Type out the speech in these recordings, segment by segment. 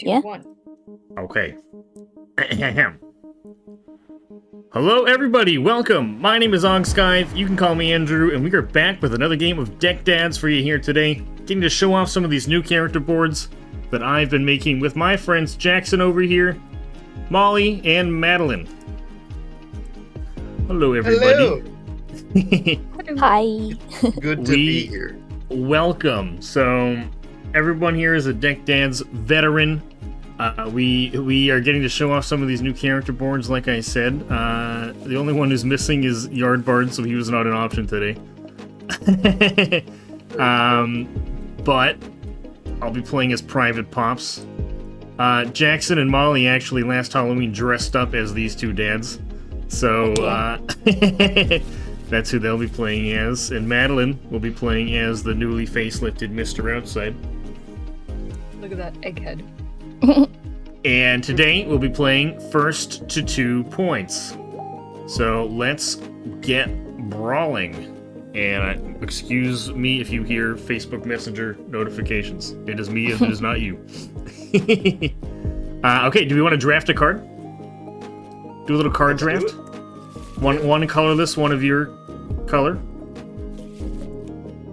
two, Yeah. one. Okay. Hello, everybody. Welcome. My name is Ogskythe. You can call me Andrew, and we are back with another game of Deck Dads for you here today. Getting to show off some of these new character boards that I've been making with my friends Jackson over here, Molly, and Madeline. Hello, everybody. Hello. Hi. Good to be here. Welcome. So, everyone here is a Deck Dads veteran. We are getting to show off some of these new character boards, like I said. The only one who's missing is Yardbard, so he was not an option today. But I'll be playing as Private Pops. Jackson and Molly actually last Halloween dressed up as these two dads. So, that's who they'll be playing as. And Madeline will be playing as the newly facelifted Mr. Outside. Look at that egghead. And today we'll be playing first to 2 points. So let's get brawling. And excuse me if you hear Facebook Messenger notifications. It is me, it is not you. Okay, do we want to draft a card? Do a little card draft? One colorless, one of your color.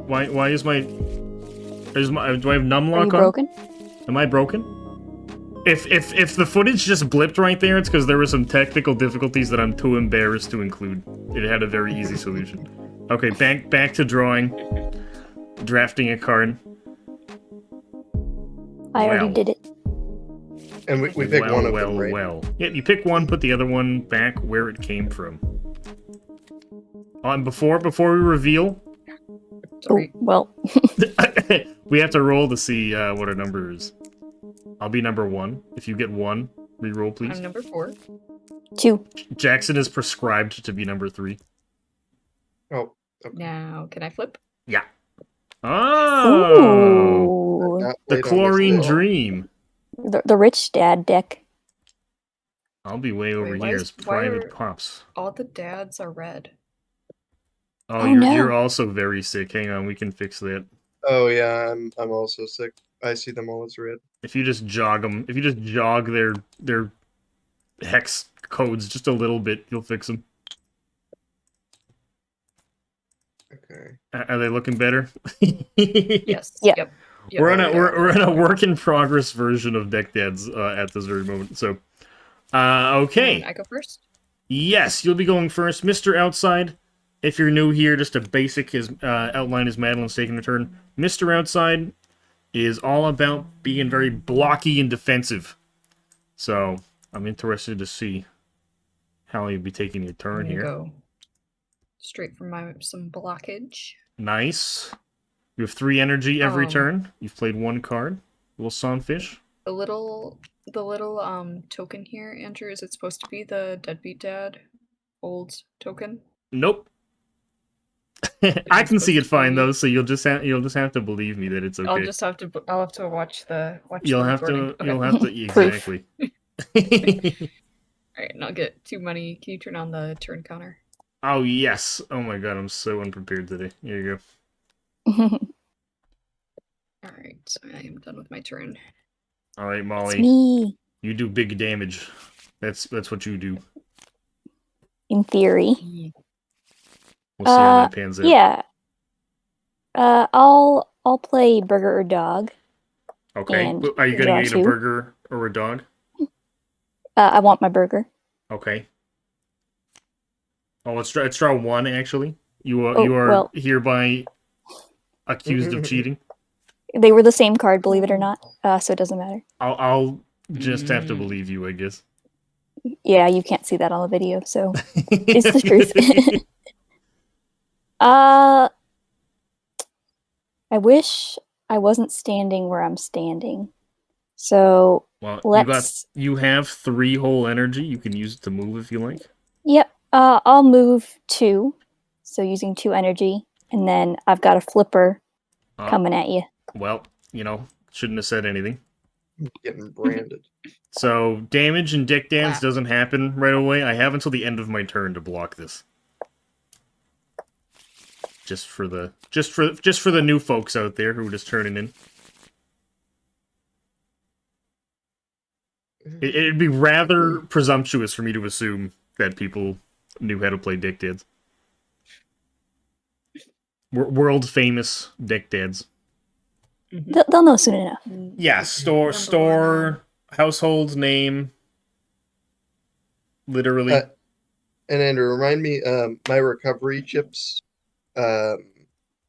Why is my... do I have numlock Are you on? broken? Am I broken? If the footage just blipped right there, it's because there were some technical difficulties that I'm too embarrassed to include. It had a very easy solution. Okay, back to drawing. Drafting a card. I already Well. did it. And we pick one of them, right? Well. Yeah, you pick one, put the other one back where it came from. Before we reveal, Sorry. Oh, well. we have to roll to see what our number is. I'll be number 1. If you get 1, re-roll, please. I'm number 4. 2. Jackson is prescribed to be number 3. Oh, Now, can I flip? Yeah. Oh! Ooh. not The late on Chlorine this at all. Dream. The rich dad deck. I'll be way over Wait, why here is- as why Private are- Pops. All the dads are red. Oh, Oh, you're no. you're also very sick. Hang on, we can fix that. Oh yeah, I'm also sick. I see them all as red. If you just jog them, if you just jog their hex codes just a little bit, you'll fix them. Okay. Are they looking better? Yes. Yeah. Yep. We're on there a we go. we're in a work in progress version of Deck Dads at this very moment. So, okay. And I go first? Yes, you'll be going first, Mr. Outside. If you're new here, just a basic outline is Madeline's taking a turn. Mr. Outside is all about being very blocky and defensive. So, I'm interested to see how you'll be taking your I'm turn gonna here. go straight for some blockage. Nice. You have 3 energy every Um, turn. You've played 1 card. Little Sunfish. The little token here, Andrew, is it supposed to be the deadbeat dad old token? Nope. I can see it supposed to fine be- though, so you'll just have to believe me that it's okay. I'll have to watch the You'll the have to recording. Okay. you'll have to Proof. exactly. Alright, not get too many. Can you turn on the turn counter? Oh yes. Oh my god, I'm so unprepared today. Here you Alright, so I am done with my turn. go. Alright, It's Molly. me, You do big damage. That's what you do. in theory. We'll see how that pans out. Yeah. I'll play burger or dog. Okay. And But are you gonna draw eat a 2. burger or a dog? I want my burger. Okay. Oh, let's draw 1 actually. You are Oh, well. hereby accused of cheating. They were the same card, believe it or not. So it doesn't matter. I'll just have to Mm. believe you, I guess. Yeah, you can't see that on the video, so it's the truth. I wish I wasn't standing where I'm standing. So Well, let's. you have 3 whole energy. You can use it to move if you like. Yep. I'll move 2. So using 2 energy, and then I've got a flipper coming at you. Well, shouldn't have said anything. Getting branded. So damage and Deck Dance Wow. doesn't happen right away. I have until the end of my turn to block this. Just for the new folks out there who are just turning in. It'd be rather presumptuous for me to assume that people knew how to play Dick Dads. World famous Dick Dads. They'll know soon enough. Yeah, store, household name, literally. And Andrew, remind me, my recovery chips.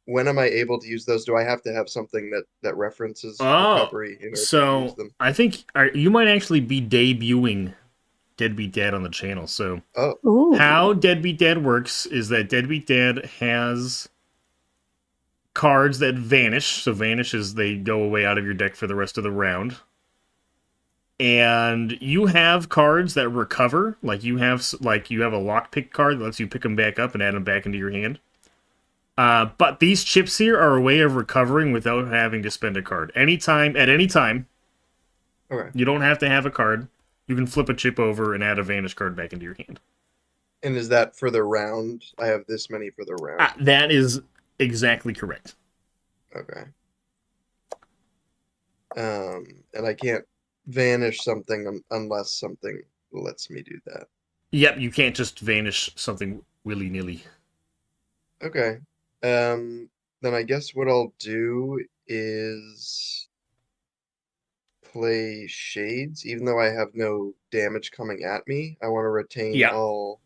When am I able to use those? Do I have to have something that references recovery in order to use them? I think you might actually be debuting Deadbeat Dad on the channel. So, Ooh. how Deadbeat Dad works is that Deadbeat Dad has cards that vanish. So, vanish is they go away out of your deck for the rest of the round. And you have cards that recover, like you have a lockpick card that lets you pick them back up and add them back into your hand. But these chips here are a way of recovering without having to spend a card. At any time. Okay. You don't have to have a card. You can flip a chip over and add a vanish card back into your hand. And is that for the round? I have this many for the round. That is exactly correct. Okay. And I can't vanish something unless something lets me do that. Yep, you can't just vanish something willy-nilly. Okay. Then I guess what I'll do is play Shades, even though I have no damage coming at me. I want to retain all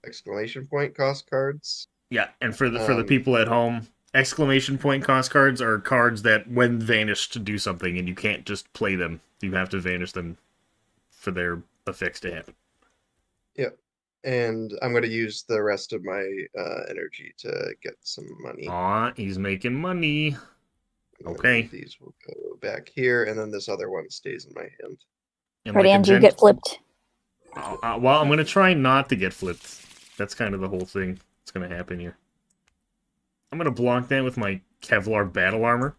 exclamation point cost cards. Yeah, and for the people at home, exclamation point cost cards are cards that, when vanished, do something, and you can't just play them. You have to vanish them for their effects to happen. Yep. And I'm going to use the rest of my energy to get some money. Aw, he's making money. Okay. These will go back here, and then this other one stays in my hand. And Right, Andrew, get flipped. Well, I'm going to try not to get flipped. That's kind of the whole thing that's going to happen here. I'm going to block that with my Kevlar battle armor.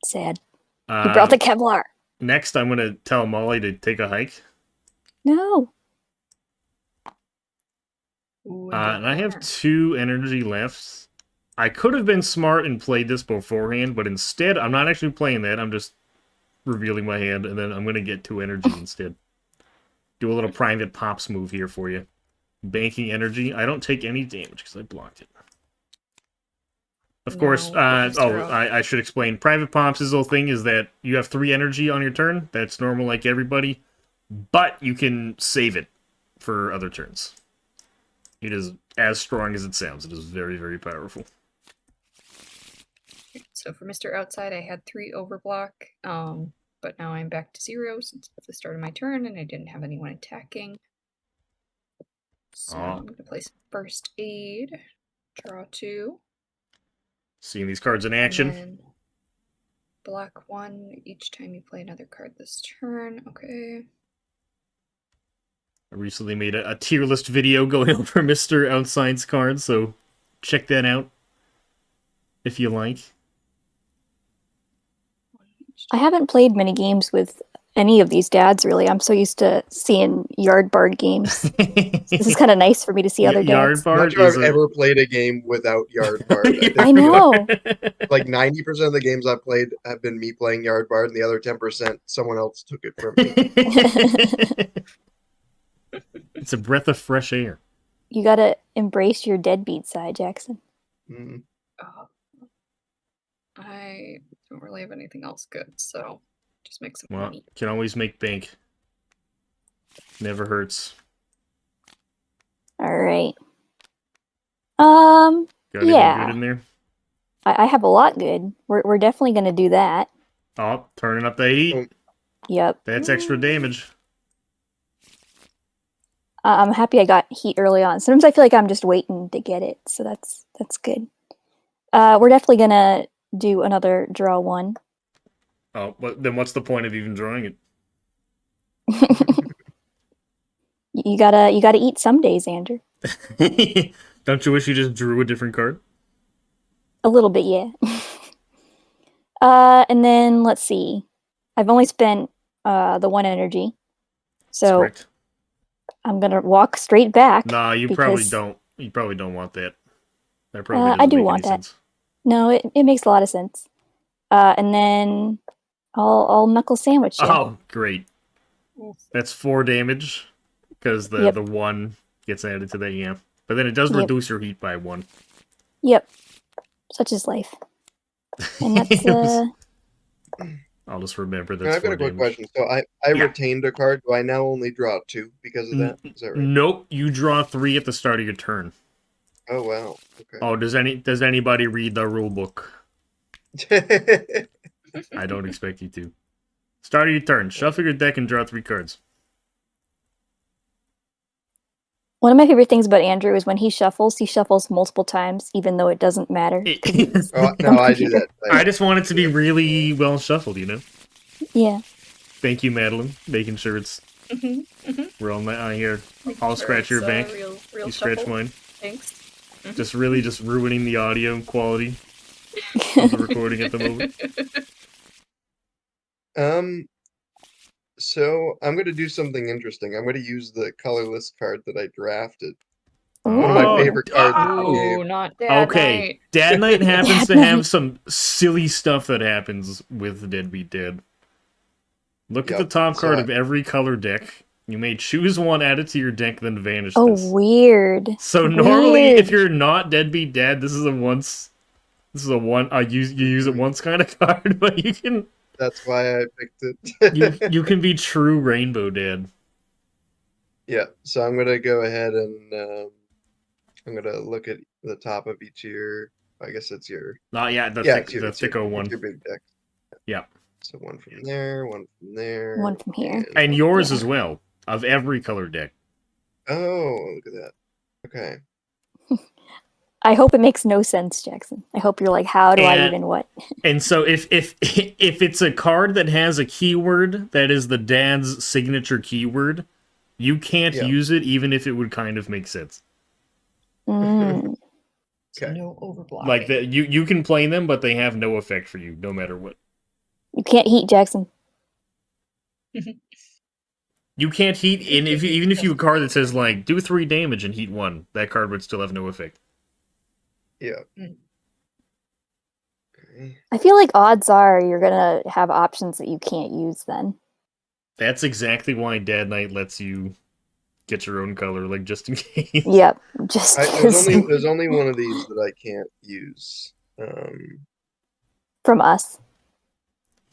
Sad. You brought the Kevlar. Next, I'm going to tell Molly to take a hike. No. And I have 2 energy left. I could have been smart and played this beforehand, but instead, I'm not actually playing that. I'm just revealing my hand, and then I'm going to get 2 energy instead. Do a little private pops move here for you. Banking energy. I don't take any damage because I blocked it. Of course, I should explain. Private Pops' whole thing is that you have 3 energy on your turn. That's normal like everybody. But you can save it for other turns. It is as strong as it sounds. It is very, very powerful. So for Mr. Outside, I had 3 overblock, but now I'm back to 0 since at the start of my turn, and I didn't have anyone attacking. So I'm going to play some First Aid, draw 2. Seeing these cards in action. And then block 1 each time you play another card this turn. Okay. I recently made a tier list video going over Mr. Outside's cards, so check that out if you like. I haven't played many games with any of these dads, really. I'm so used to seeing Yard Bard games. This is kind of nice for me to see other dads. Yard Bard I'm not sure I've ever played a game without Yard Bard. I know. Like 90% of the games I've played have been me playing Yard Bard, and the other 10% someone else took it from me. It's a breath of fresh air. You gotta embrace your deadbeat side, Jackson. Mm. I don't really have anything else good, so just make some money. Can always make bank. Never hurts. All right. Got anything yeah. good in there? I have a lot good. We're definitely gonna do that. Oh, turning up the heat. Yep. That's extra damage. I'm happy I got heat early on. Sometimes I feel like I'm just waiting to get it, so that's good. We're definitely gonna do another draw 1. Oh, but then what's the point of even drawing it? You gotta eat some days, Andrew. Don't you wish you just drew a different card? A little bit, yeah. And then let's see. I've only spent the 1 energy, so correct. I'm gonna walk straight back. Nah, you probably don't. You probably don't want that. That probably doesn't I do make want any that. sense. No, it makes a lot of sense. And then I'll knuckle sandwich you. Oh, great. That's 4 damage because the 1 gets added to that. Yeah, but then it does reduce your heat by 1. Yep. Such is life. And that's I'll just remember that's I've got 4 a quick damage. question. So I retained a card. Do I now only draw 2 because of that? Is that right? Nope, you draw 3 at the start of your turn. Oh wow. Okay. Oh, does anybody read the rule book? I don't expect you to. Start of your turn. Shuffle your deck and draw 3 cards. one of my favorite things about Andrew is when he shuffles multiple times, even though it doesn't matter. Oh, no, I do that. I just want it to be really well shuffled, you know? Yeah. Thank you, Madeline. Making sure it's... We're all here. I'll scratch your back. Real You scratch shuffle. mine. Thanks. Just ruining the audio quality of the recording at the moment. So I'm going to do something interesting. I'm going to use the colorless card that I drafted. Oh, One of my favorite cards in the Ooh, game. not Dad Night. Dad Night happens Dad to have Night. some silly stuff that happens with Deadbeat Dead. Look at the top card of every color deck. You may choose one, add it to your deck, then vanish Oh, this. weird. So normally, if you're not Deadbeat Dad, this is a one. You use it once kind of card, but you can. That's why I picked it. you can be true Rainbow Dad. Yeah, so I'm gonna go ahead and I'm gonna look at the top of each year. I guess it's your. The thicko one. It's your big deck. Yeah. So one from there, one from there, One from here. and yours as well, of every color deck. Oh, look at that. Okay. I hope it makes no sense, Jackson. I hope you're like, how do I even what? And so if it's a card that has a keyword that is the dad's signature keyword, you can't use it even if it would kind of make sense. Mm. Okay. No overblocking. Like you can play them, but they have no effect for you, no matter what. You can't heat, Jackson. You can't heat, and even if you have a card that says like do 3 damage and heat 1, that card would still have no effect. Yeah. I feel like odds are you're gonna have options that you can't use then. That's exactly why Dad Night lets you get your own color, like just in case. Yep, just there's only one of these that I can't use. From us.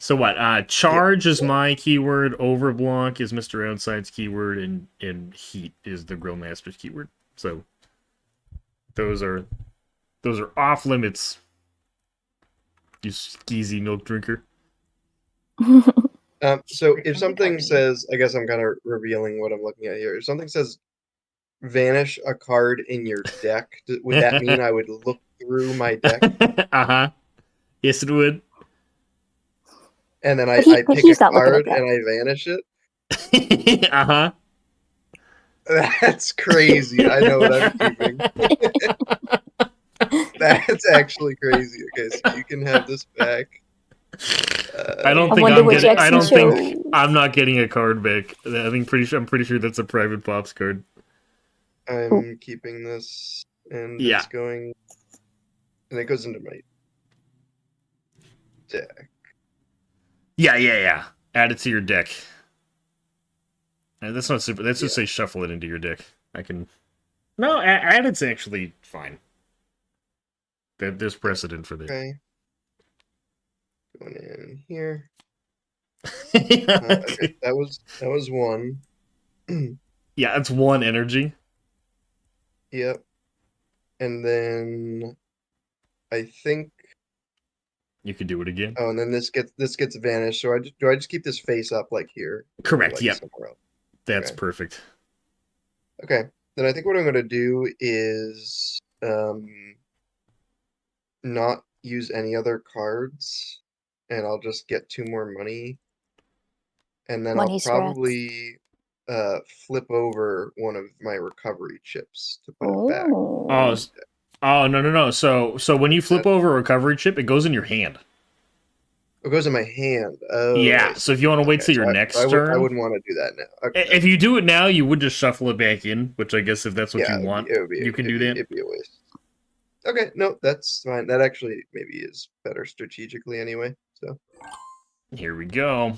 So what? Charge is my keyword. Overblock is Mr. Outside's keyword, and heat is the Grill Master's keyword. So those are off limits. You skeezy milk drinker. So if something says, I guess I'm kind of revealing what I'm looking at here. If something says vanish a card in your deck, would that mean I would look through my deck? Yes, it would. And then I pick a card and I vanish it? That's crazy. I know what I'm keeping. That's actually crazy. Okay, so you can have this back. I'm not getting a card back. I'm pretty sure that's a private pops card. I'm keeping this, and it's going, and it goes into my deck. Yeah. Add it to your deck. That's not super. Let's just say shuffle it into your deck. No, add it's actually fine. There's precedent for this. Okay. Going in here. Okay, that was one. Yeah, that's 1 energy. Yep. And then I think you can do it again. Oh, and then this gets vanished. So do I just keep this face up like here? Correct. Like yep. That's perfect. Okay. Then I think what I'm going to do is not use any other cards, and I'll just get 2 more money, and then I'll probably flip over one of my recovery chips to put it back. Oh no. So when you flip over a recovery chip, it goes in your hand. It goes in my hand. Oh, yeah. So if you want to wait till your next turn, I wouldn't want to do that now. Okay. If you do it now, you would just shuffle it back in, which I guess if that's what you want, you can do that. It'd be a waste. Okay, no, that's fine. That actually maybe is better strategically anyway. So here we go.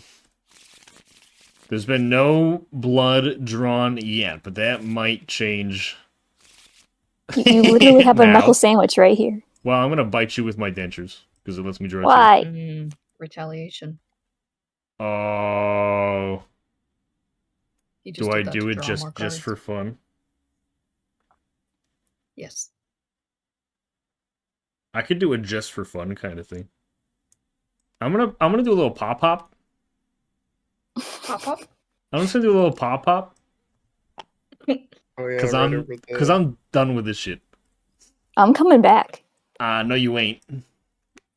There's been no blood drawn yet, but that might change. You literally have a now. knuckle sandwich right here. Well, I'm gonna bite you with my dentures because it lets me draw. Why? Retaliation. Oh. He just Do I did that do to it draw more just for cards. fun? Yes. I could do it just for fun kind of thing. I'm gonna do a little pop hop. Pop up. I'm just gonna do a little pop hop Oh yeah, because right over I'm done with this shit. I'm coming back. No, you ain't.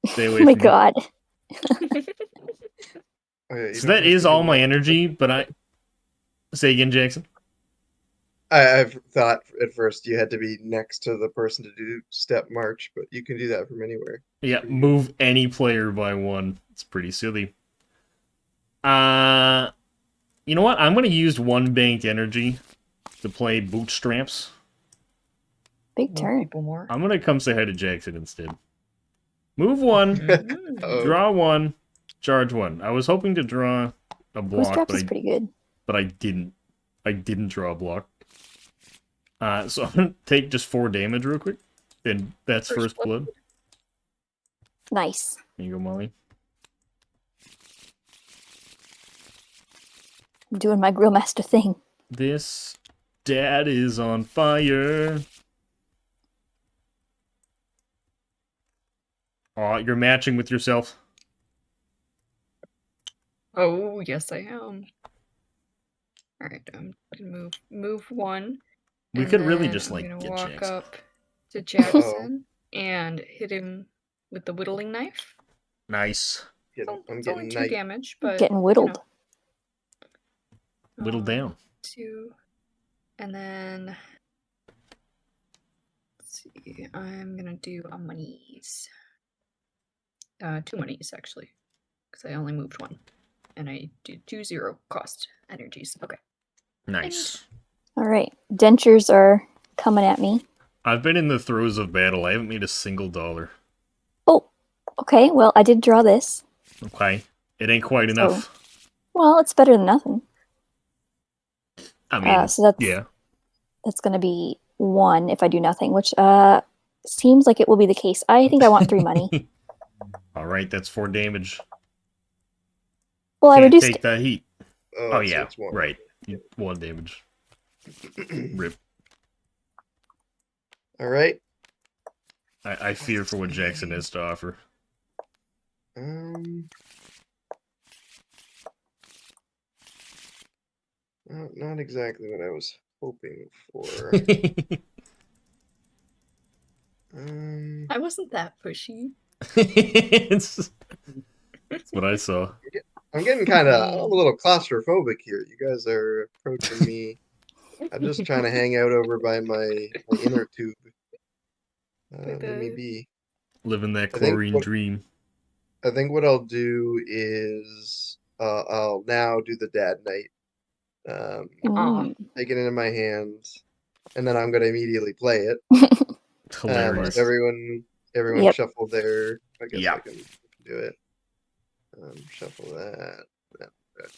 Stay Oh away my from me. god. Oh, yeah, you So don't that have is to all do my that. energy, but I say again, Jackson. I've thought at first you had to be next to the person to do step march, but you can do that from anywhere. Yeah, move any player by one. It's pretty silly. You know what? I'm gonna use one banked energy to play bootstraps. Big Move turn. people more. I'm gonna come say hi to Jackson instead. Move one, Mhm. draw one, charge one. I was hoping to draw a block, Bootstraps but is pretty good. I didn't. I didn't draw a block. So I'm gonna take just 4 damage real quick, and that's first blood. Nice. Here you go, Molly. I'm doing my grill master thing. This dad is on fire. Oh, you're matching with yourself. Oh, yes, I am. All right, I'm gonna move one. We and could really then just, I'm like, gonna get walk Jackson. up to Jackson and hit him with the whittling knife. Nice. I'm It's only getting 2 night. damage, but Getting whittled. Whittle down. 2, and then let's see. I'm gonna do a monies. 2 monies actually, because I only moved 1, and I did 2 0 cost energies. Okay. Nice. All right. Dentures are coming at me. I've been in the throes of battle. I haven't made a single dollar. Oh, okay. Well, I did draw this. Okay. It ain't quite enough. Well, it's better than nothing. I mean, So that's going to be 1 if I do nothing, which seems like it will be the case. I think I want 3 money. All right, that's 4 damage. Well, I Can't reduced take the heat. Oh, so yeah, it's 1. right. 1 damage. Rip. All right. I fear for what Jackson has to offer. Not exactly what I was hoping for. I wasn't that pushy. It's what I saw. I'm getting kind of a little claustrophobic here. You guys are approaching me. I'm just trying to hang out over by my inner tube. Let me be. Living that chlorine dream. I think what I'll do is I'll now do the dad night. Take it into my hands, and then I'm gonna immediately play it. Hilarious. Everyone Yep. shuffle there. I guess Yeah. I can do it. Shuffle that.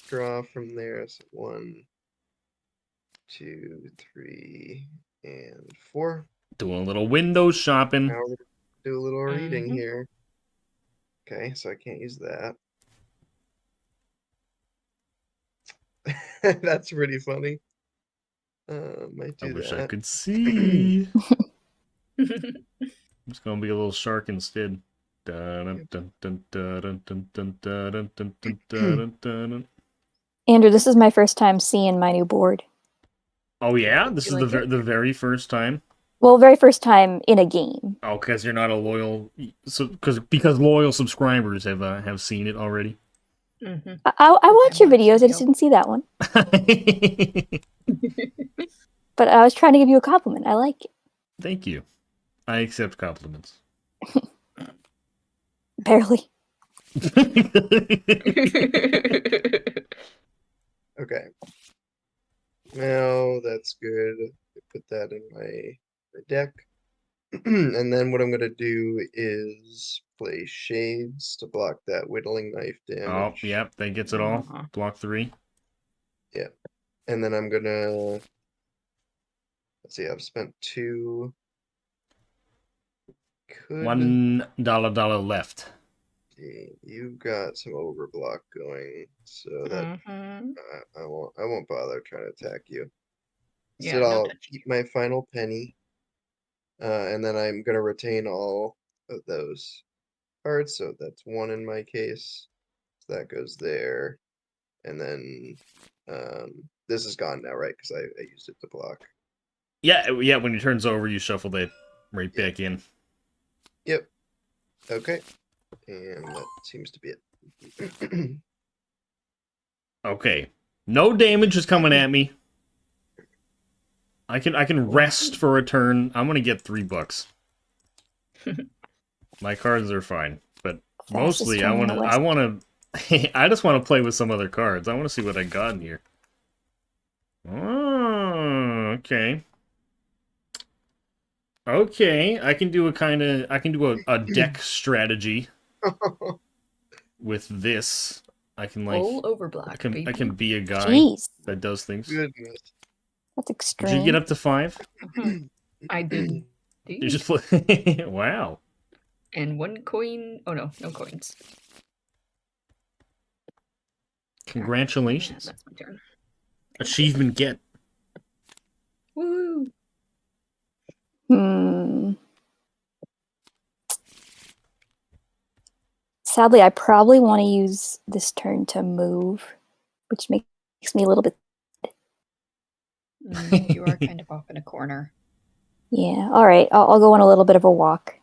Draw from there. So 1, 2, 3, and 4. Doing a little window shopping. Now we're gonna do a little reading here. Okay, so I can't use that. That's pretty funny. Might do I wish that. I could see. It's gonna be a little shark instead. Andrew, this is my first time seeing my new board. Oh yeah, this You is like the very first time. Well, very first time in a game. Oh, because you're not a loyal, because loyal subscribers have seen it already. I watch your videos. I just didn't see that one. But I was trying to give you a compliment. I like it. Thank you. I accept compliments. Barely. Okay. Now that's good. Put that in my deck. And then what I'm going to do is play Shades to block that Whittling Knife damage. Oh, yep, that gets it all. Block 3. Yeah. And then I'm gonna, let's see, I've spent 2. Could $1 left. you've got some overblock going, so that Mm-hmm. I won't bother trying to attack you. Yeah, Instead, no I'll touch. keep my final penny, and then I'm gonna retain all of those cards. So that's 1 in my case. So that goes there, and then this is gone now, right? Because I used it to block. Yeah, yeah. When your turn's over, you shuffle it right Yeah. back in. Yep. Okay. And that seems to be it. Okay. No damage is coming at me. I can rest for a turn. I'm gonna get $3. My cards are fine, but Fastest mostly turn in the West. I just want to play with some other cards. I want to see what I got in here. Oh, okay. Okay, I can do a deck strategy with this. I can Full overblock, I baby. can be a guy Jeez, that does things. Goodness. that's Did you get extreme. up to 5? Mhm. I did. You just play. Wow. And 1 coin. Oh no, no coins. Congratulations. That's my turn. Achievement get. Woo! Hmm. Sadly, I probably want to use this turn to move, which makes me a little bit. You are kind of off in a corner. Yeah. All right. I'll go on a little bit of a walk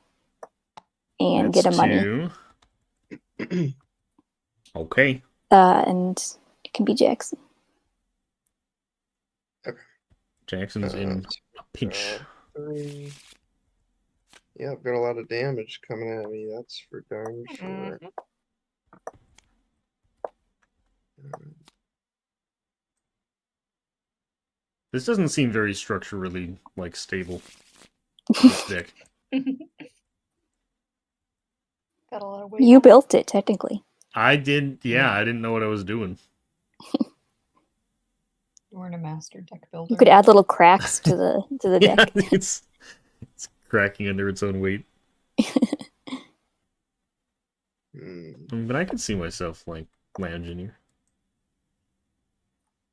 and That's get a money. 2. Okay. And it can be Jackson. Jackson's in a pinch. 3. Yeah, I've got a lot of damage coming at me. That's for darn sure. Mhm. This doesn't seem very structurally stable. This deck. Got a lot of weight. You built it, technically. I did. Yeah, I didn't know what I was doing. You weren't a master deck builder. You could add little cracks to the Yeah, deck. it's cracking under its own weight. But I can see myself lounging here.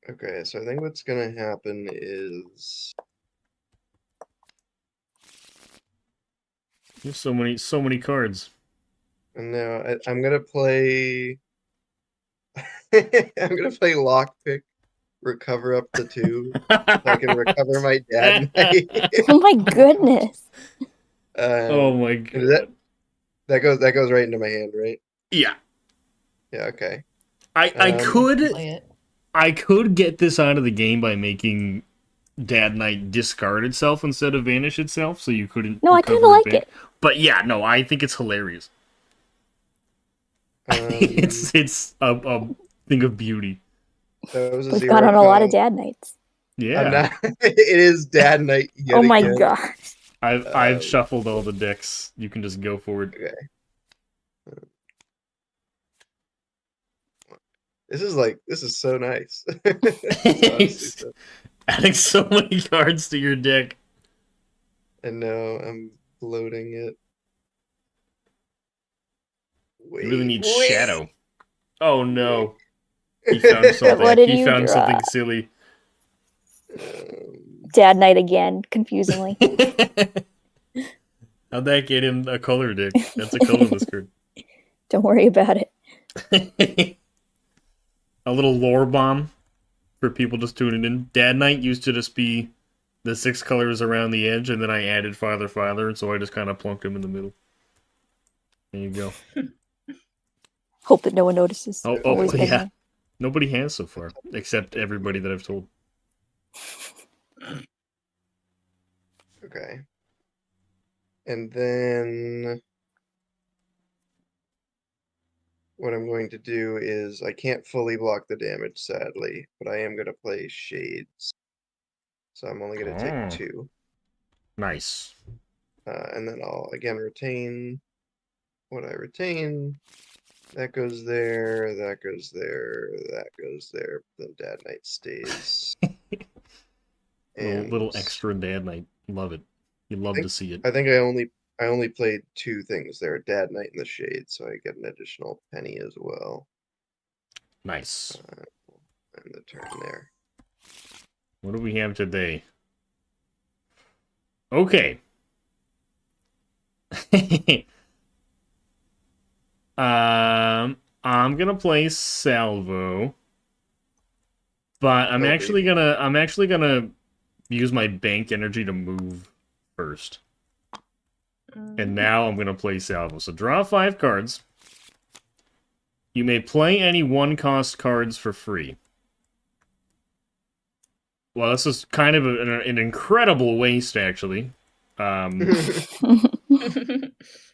Okay, so I think what's gonna happen is You have so many cards. no, I'm gonna play. I'm gonna play lockpick, recover up to 2, so I can recover my dad knight. Oh my goodness. Oh my And god. that goes right into my hand, right? Yeah. Yeah. Okay. I Play it. I could get this out of the game by making Dad Knight discard itself instead of vanish itself, so you couldn't. No, I kind of recover like back. it. But yeah, no, I think it's hilarious. It's a thing of beauty. That was a We've 0. gone on a lot of dad nights. Yeah, I'm not. It is dad night yet Oh my again. god. I've shuffled all the decks. You can just go for it. Okay. This is so nice. So, Adding so many cards to your deck. and now I'm loading it. You really need Wait. Shadow. Oh no. He found something. What did He you found draw? something silly. Dad night again, confusingly. How'd that get him a color deck? That's a colorless card. Don't worry about it. A little lore bomb for people just tuning in. Dad Knight used to just be the 6 colors around the edge, and then I added Father, and so I just kind of plunked him in the middle. There you go. Hope that no one notices. Oh, Always been yeah. there. Nobody has so far, except everybody that I've told. Okay. And then what I'm going to do is I can't fully block the damage, sadly, but I am going to play Shades. So I'm only going to take 2. Nice. And then I'll again retain what I retain. That goes there, that goes there, that goes there. Then Dad Knight stays. Little And extra dad night. Love it. You love to see it. I think I only played 2 things there, Dad Knight and the Shade, so I get an additional penny as well. Nice. And the turn there. What do we have today? Okay. I'm gonna play Salvo, but I'm actually gonna use my bank energy to move first. And now I'm gonna play Salvo. So draw 5 cards. You may play any 1-cost cards for free. Well, this is kind of an incredible waste, actually. Here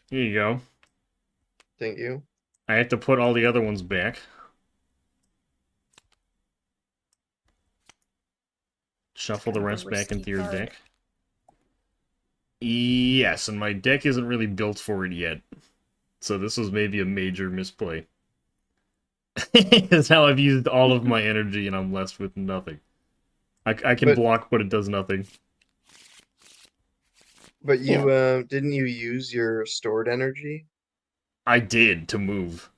you go. Thank you. I have to put all the other ones back. Shuffle the rest back into your deck. Yes, and my deck isn't really built for it yet. So this was maybe a major misplay. That's how I've used all of my energy and I'm left with nothing. I can block, but it does nothing. But you didn't you use your stored energy? I did to move.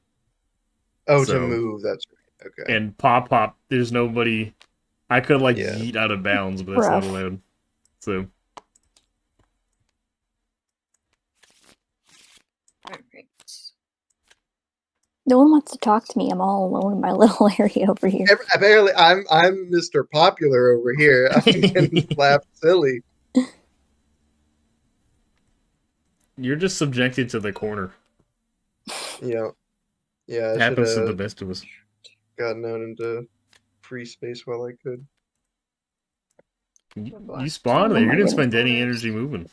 Oh, to move, that's right. Okay. And pop, there's nobody. I could like yeet out of bounds, but that's not allowed. So. Alright. No one wants to talk to me. I'm all alone in my little area over here. Apparently, I'm Mr. Popular over here. I'm getting slapped silly. You're just subjected to the corner. Yeah. Yeah, It happens to the best of us. Gotten out into free space while I could. You spawned there. You didn't spend any energy moving.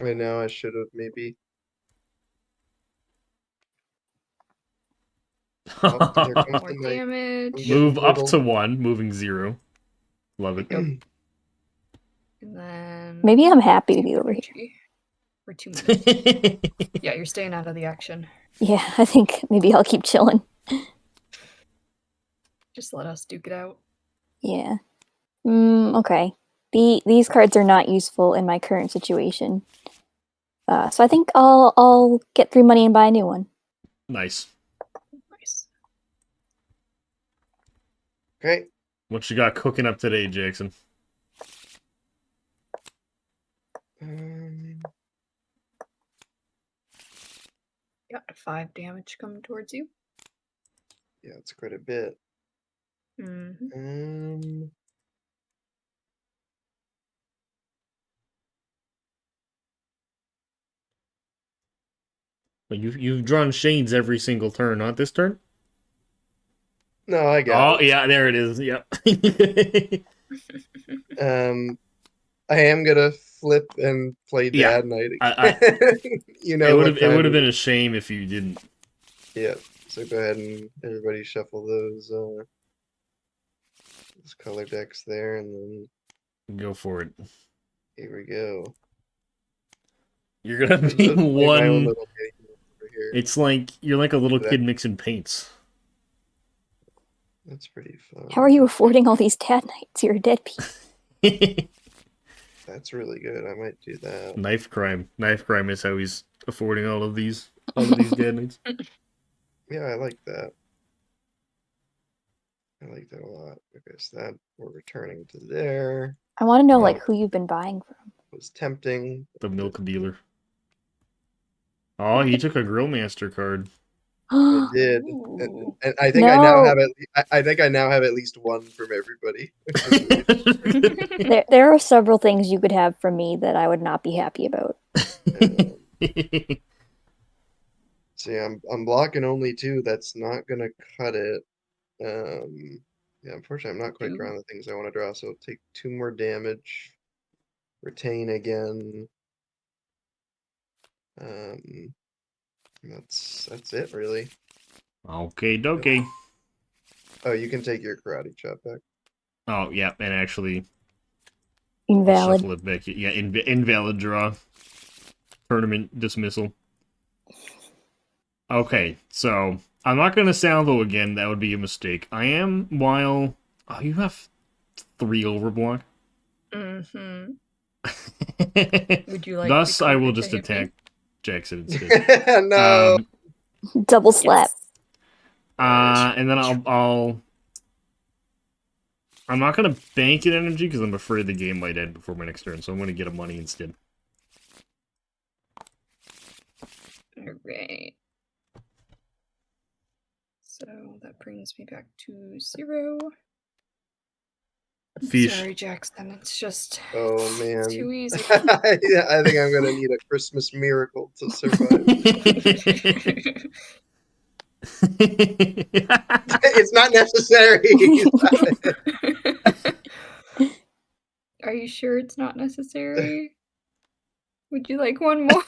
I know, I should have maybe. Oh, more damage. Move up to 1, moving 0. Love it. Yep. And then maybe I'm happy to be over here. For 2 minutes. Yeah, you're staying out of the action. Yeah, I think maybe I'll keep chilling. Just let us duke it out. Yeah. Okay. These cards are not useful in my current situation. So I think I'll get 3 money and buy a new one. Nice. Nice. Okay. What you got cooking up today, Jackson? Got 5 damage coming towards you. Yeah, it's quite a bit. Mm-hmm. But you've drawn shades every single turn, not this turn? No, I got it. Yeah, there it is. Yep. I am gonna flip and play Dad Knight again. You know, it would have been a shame if you didn't. Yeah. So go ahead and everybody shuffle those color decks there, and then go for it. Here we go. You're gonna be one. It's like you're like a little kid mixing paints. That's pretty fun. How are you affording all these Dad Knights? You're a deadbeat. That's really good. I might do that. Knife crime. Knife crime is how he's affording all of these Dad Knights. Yeah, I like that. I like that a lot. Okay, so that we're returning to there. I want to know like who you've been buying from. It was tempting. The milk dealer. Oh, he took a Grillmaster card. I did, and I think I now have I think I now have at least one from everybody. There are several things you could have from me that I would not be happy about. See, I'm blocking only 2. That's not gonna cut it. Yeah, unfortunately, I'm not quite drawing the things I want to draw. So I'll take 2 more damage. Retain again. That's it really. Okay, dokie. Oh, you can take your karate chop back. Oh, yeah, and actually invalid. Shuffle it back. Yeah, invalid draw. Tournament dismissal. Okay, so I'm not going to salvo again. That would be a mistake. I am while... Oh, you have 3 overblock? Mm-hmm. Would you like Thus, I will to just hit me? attack Jackson instead. No. Double slap. And then I'm not going to bank in energy because I'm afraid the game might end before my next turn, so I'm going to get a money instead. Alright. So that brings me back to 0. Fish. Sorry, Jackson. It's just Oh it's man. too easy. Yeah, I think I'm gonna need a Christmas miracle to survive. It's not necessary. Are you sure it's not necessary? Would you like one more?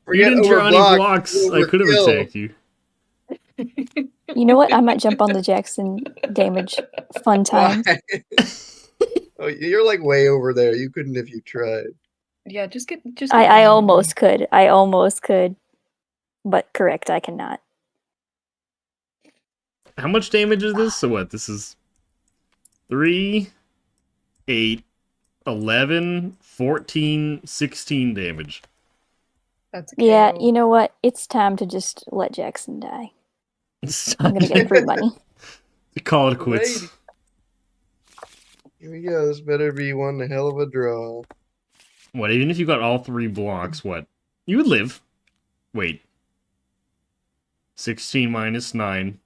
You didn't draw any overblock, blocks. I could have overkill. attacked you. You know what? I might jump on the Jackson damage fun time. Why? Oh, you're like way over there. You couldn't if you tried. Yeah, just get I one almost could. I almost could. But correct, I cannot. How much damage is this? So what? This is 3, 8, 11, 14, 16 damage. That's Yeah, KO. you know what? It's time to just let Jackson die. I'm gonna get free money. Call it quits. Alrighty. Here we go. This better be one hell of a draw. What, even if you got all 3 blocks, what? You would live. Wait. 16 minus 9.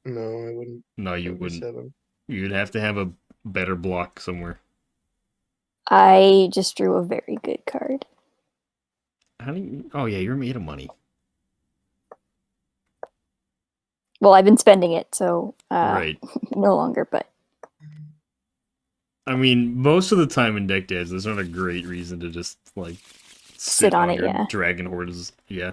No, I wouldn't. No, you That'd be wouldn't. 7. You'd have to have a better block somewhere. I just drew a very good card. How do you... Oh, yeah, you're made of money. Well, I've been spending it, so Right. no longer, but I mean, most of the time in deck days, there's not a great reason to just, like, sit on it, your yeah. dragon hordes. Yeah.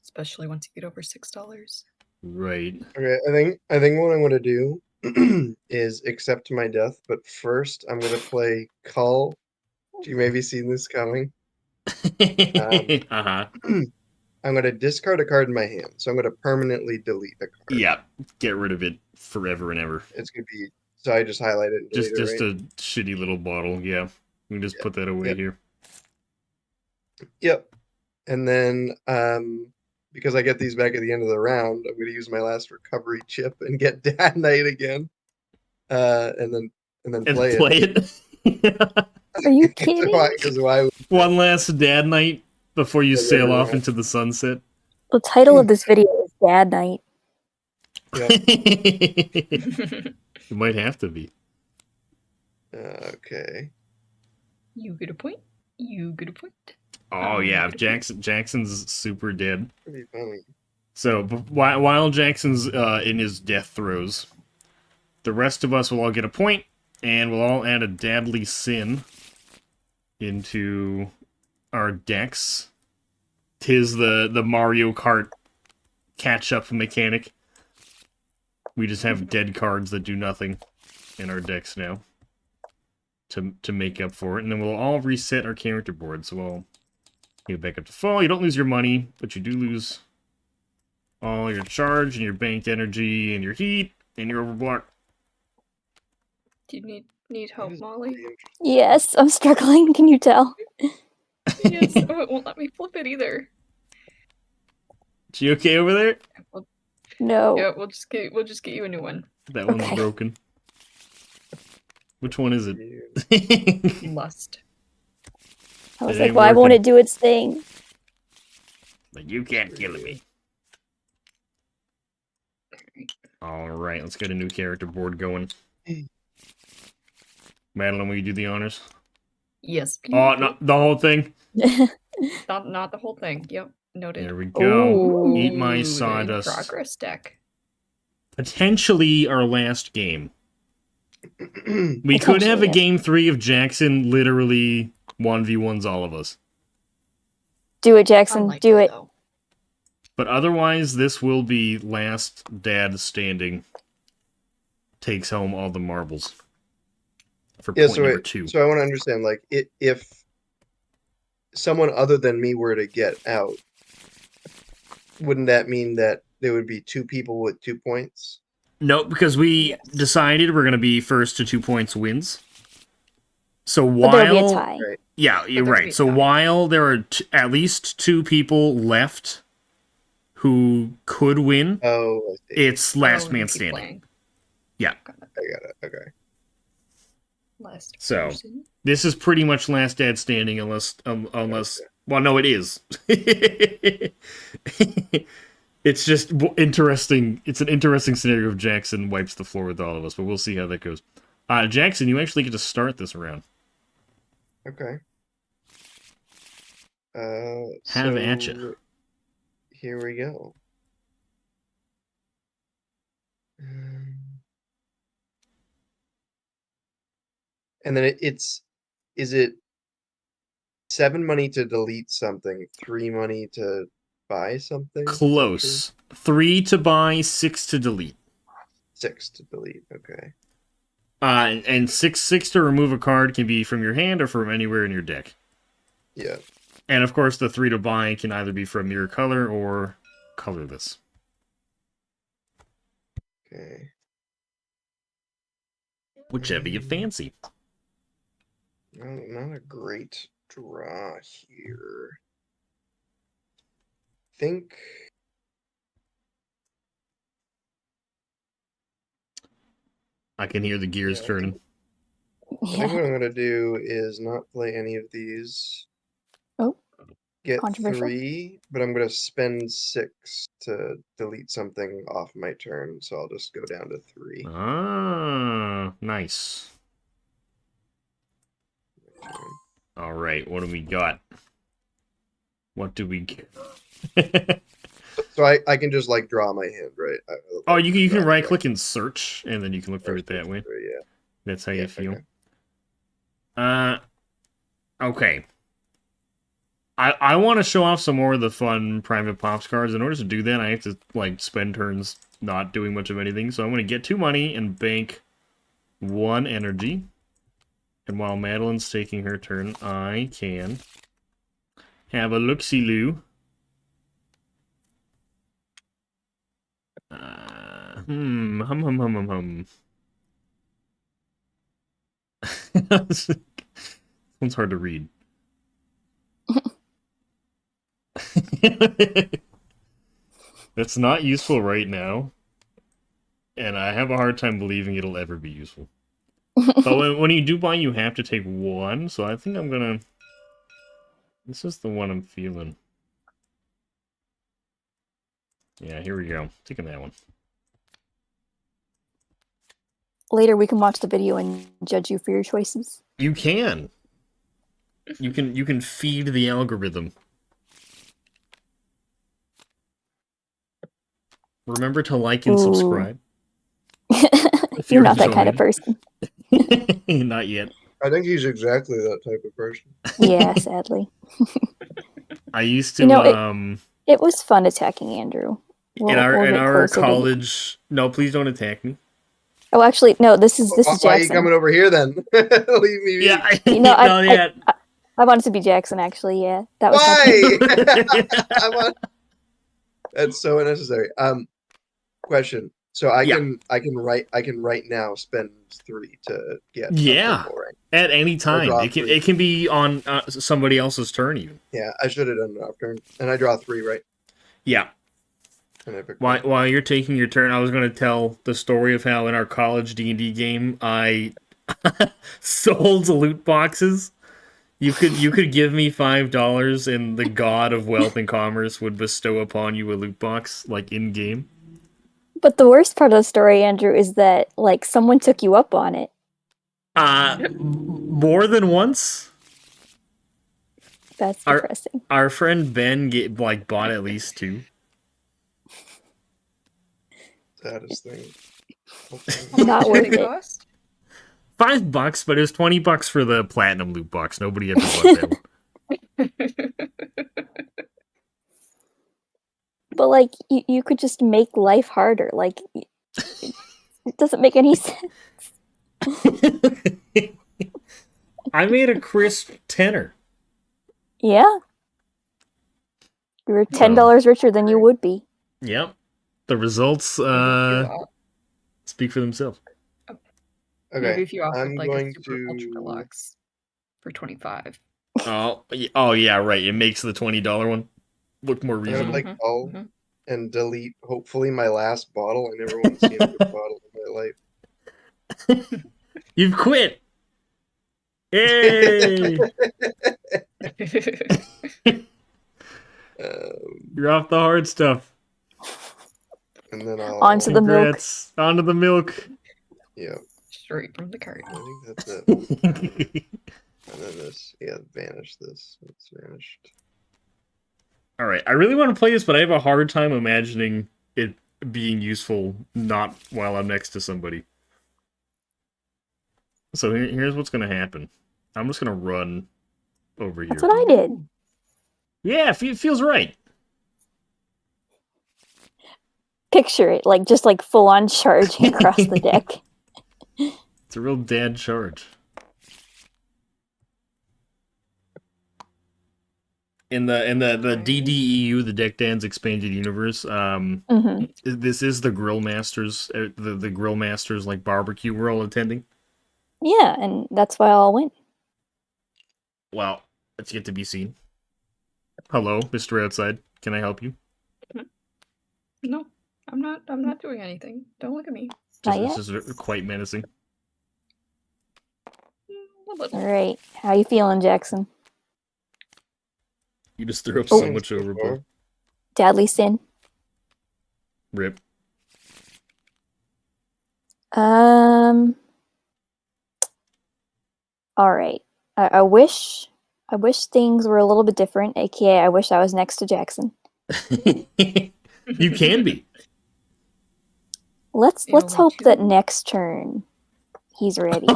Especially once you get over $6. Right. Okay, I think what I'm gonna do is accept my death, but first I'm gonna play Cull. You maybe seen this coming. Uh-huh. I'm gonna discard a card in my hand, so I'm gonna permanently delete a card. Yeah. Get rid of it forever and ever. It's gonna be so I just highlight it and delete Just it, right? a shitty little bottle, yeah. We can just put that away Yep. here. Yep. And then because I get these back at the end of the round, I'm gonna use my last recovery chip and get Dad Knight again. And then play it. Are you kidding? Because why would One last dad night before you Because sail everyone off has- into the sunset. The title of this video is Dad Night. Yep. It might have to be. Okay. You get a point. You get a point. Oh yeah, if Jackson's super dead. Pretty funny. So while Jackson's in his death throes, the rest of us will all get a point, and we'll all add a deadly sin into our decks. 'Tis the Mario Kart catch-up mechanic. We just have dead cards that do nothing in our decks now to make up for it, and then we'll all reset our character board. So we'll get back up to full. You don't lose your money, but you do lose all your charge and your banked energy and your heat and your overblock. Do you need help, Molly? Yes, I'm struggling. Can you tell? Yes. Oh, it won't let me flip it either. You okay over there? No. Yeah, we'll just get you a new one. That one's Okay. broken. Which one is it? Lust. I was It like, ain't why won't working. it do its thing? Like, you can't kill me. Alright, let's get a new character board going. Madeline, will you do the honors? Yes. Oh, not the whole thing? Not the whole thing. Yep. Noted. There we go. Ooh. Eat my the sawdust. progress deck. Potentially our last game. We could have a Potentially, yes. game 3 of Jackson literally 1v1s all of us. Do it, Jackson. Unlikely, Do it. though. But otherwise, this will be last dad standing. Takes home all the marbles. For Yeah, point so number wait, 2. so I want to understand, like, if someone other than me were to get out, wouldn't that mean that there would be 2 people with 2 points? No, because we Yes. decided we're going to be first to 2 points wins. So But there'll be a while... tie. Right. Yeah, you're there could right. be So a tie. while there are at least 2 people left who could win, Oh, I see. it's last Oh, man and keep standing. playing. Yeah. I got it. Okay. Last So, person. this is pretty much last dad standing unless well, no, it is. It's just interesting. It's an interesting scenario if Jackson wipes the floor with all of us, but we'll see how that goes. Jackson, you actually get to start this round. Okay. Have at ya. So here we go. And then is it 7 money to delete something, 3 money to buy something? Close. 3 to buy, 6 to delete. 6 to delete. Okay. And six to remove a card can be from your hand or from anywhere in your deck. Yeah. And of course, the 3 to buy can either be from your color or colorless. Okay. Whichever you fancy. Not a great draw here. Think I can hear the gears Yeah. turning. I think what I'm gonna do is not play any of these. Oh, Get controversial. 3, but I'm gonna spend 6 to delete something off my turn, so I'll just go down to 3. Ah, nice. All right, what do we got? What do we get? So I can just like draw my hand, right? Oh, you can draw right direct. click and search, and then you can look through it that way. Yeah. That's how Yeah, you feel. okay. Okay. I want to show off some more of the fun private pops cards. In order to do that, I have to like spend turns not doing much of anything. So I'm going to get 2 money and bank 1 energy. And while Madeline's taking her turn, I can have a look-see-loo. Hum. This one's hard to read. That's not useful right now. And I have a hard time believing it'll ever be useful. But when you do buy, you have to take 1. So I think I'm gonna... This is the one I'm feeling. Yeah, here we go. Taking that one. Later, we can watch the video and judge you for your choices. You can. You can feed the algorithm. Remember to like and subscribe. If You're not that kind of person. Not yet. I think he's exactly that type of person. Yeah, sadly. I used to it was fun attacking Andrew. in our get closer to college. No, please don't attack me. Oh, actually, no. This is Why Jackson. are you coming over here then? Leave me be. Yeah, I wanted to be Jackson. Actually, yeah, that was Why? That's so unnecessary. Question. So I can right now spend 3 to get more, right? At any time. It can be on somebody else's turn even. Yeah, I should have done it off turn. And I draw 3, right? Yeah. And I pick While you're taking your turn, I was going to tell the story of how in our college D&D game I sold loot boxes. You could give me $5 and the god of wealth and commerce would bestow upon you a loot box, like in game. But the worst part of the story, Andrew, is that like someone took you up on it. More than once. That's depressing. Our friend Ben bought at least 2. Saddest thing. Not worth it. Cost? $5, but it was $20 for the platinum loot box. Nobody ever bought that one. But like you could just make life harder. Like it doesn't make any sense. I made a crisp tenner. Yeah. You were $10 richer than you would be. Yep. The results speak for themselves. Okay, Maybe if you offered I'm like a going super ultra to. deluxe for 25. Oh yeah, right. It makes the $20 one look more I'm gonna reasonable. play call mhm. and delete hopefully my last bottle. I never want to see another bottle in my life. You've quit. Hey! You're off the hard stuff. And then I'll. Onto the milk. Congrats. Onto the milk. Yeah, Straight from the cart. I think that's it. And then this, yeah, vanish this. It's vanished. All right, I really want to play this, but I have a hard time imagining it being useful not while I'm next to somebody. So here's what's going to happen. I'm just going to run over here. That's what I did. Yeah, it feels right. Picture it, like just like full on charging across the deck. It's a real dad charge. In the DDEU, the Deck Dan's Expanded Universe, this is the Grill Masters, the Grill Masters like barbecue we're all attending. Yeah, and that's why I'll win. Well, it's yet to be seen. Hello, Mr. Outside. Can I help you? No, I'm not doing anything. Don't look at me. Not This yet. is quite menacing. A little. All right, how you feeling, Jackson? You just threw up Oh. so much overboard. Deadly sin. Rip. All right. I wish things were a little bit different. AKA, I wish I was next to Jackson. You can be. Let's You know, hope too. that next turn he's ready.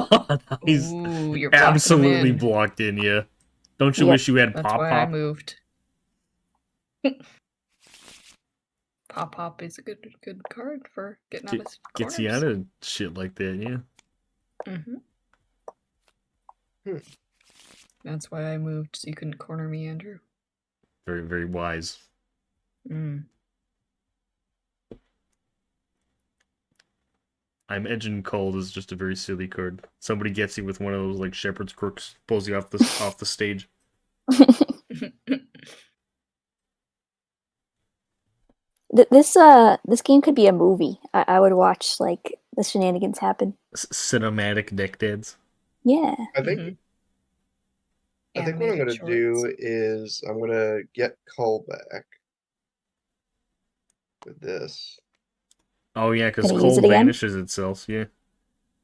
He's Ooh, you're blocking absolutely him in. blocked in, yeah. Don't you Yep. wish you had That's Pop why I Pop? moved. Pop Pop is a good card for getting out of corners. Gets you out of shit like that, yeah. That's why I moved, so you couldn't corner me, Andrew. Very, very wise. I'm Edging Cold is just a very silly card. Somebody gets you with one of those like shepherd's crooks, pulls you off the stage. This game could be a movie. I would watch like the shenanigans happen. Cinematic deck dads. Yeah. I think what I'm gonna do is I'm gonna get Cull back with this. Oh yeah, because Gonna use Cold it again? vanishes itself, yeah.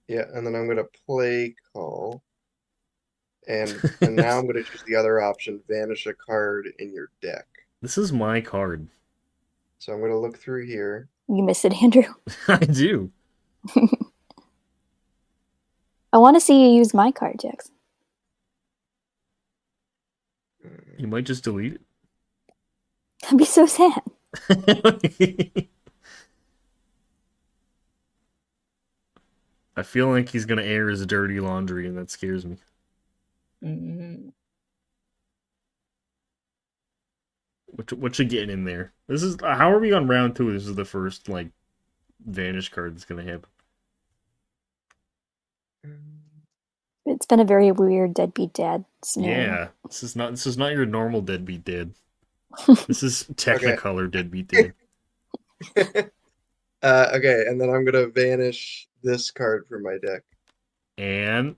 Yeah, and then I'm gonna play Cull. And now I'm gonna choose the other option, vanish a card in your deck. This is my card. So I'm gonna look through here. You miss it, Andrew. I do. I want to see you use my card, Jackson. You might just delete it. That'd be so sad. I feel like he's gonna air his dirty laundry, and that scares me. What you getting in there? This is how are we on round 2? This is the first like vanish card that's gonna happen. It's been a very weird deadbeat dad scenario. Yeah, this is not your normal deadbeat dad. This is Technicolor deadbeat dad. Okay, and then I'm gonna vanish this card from my deck. And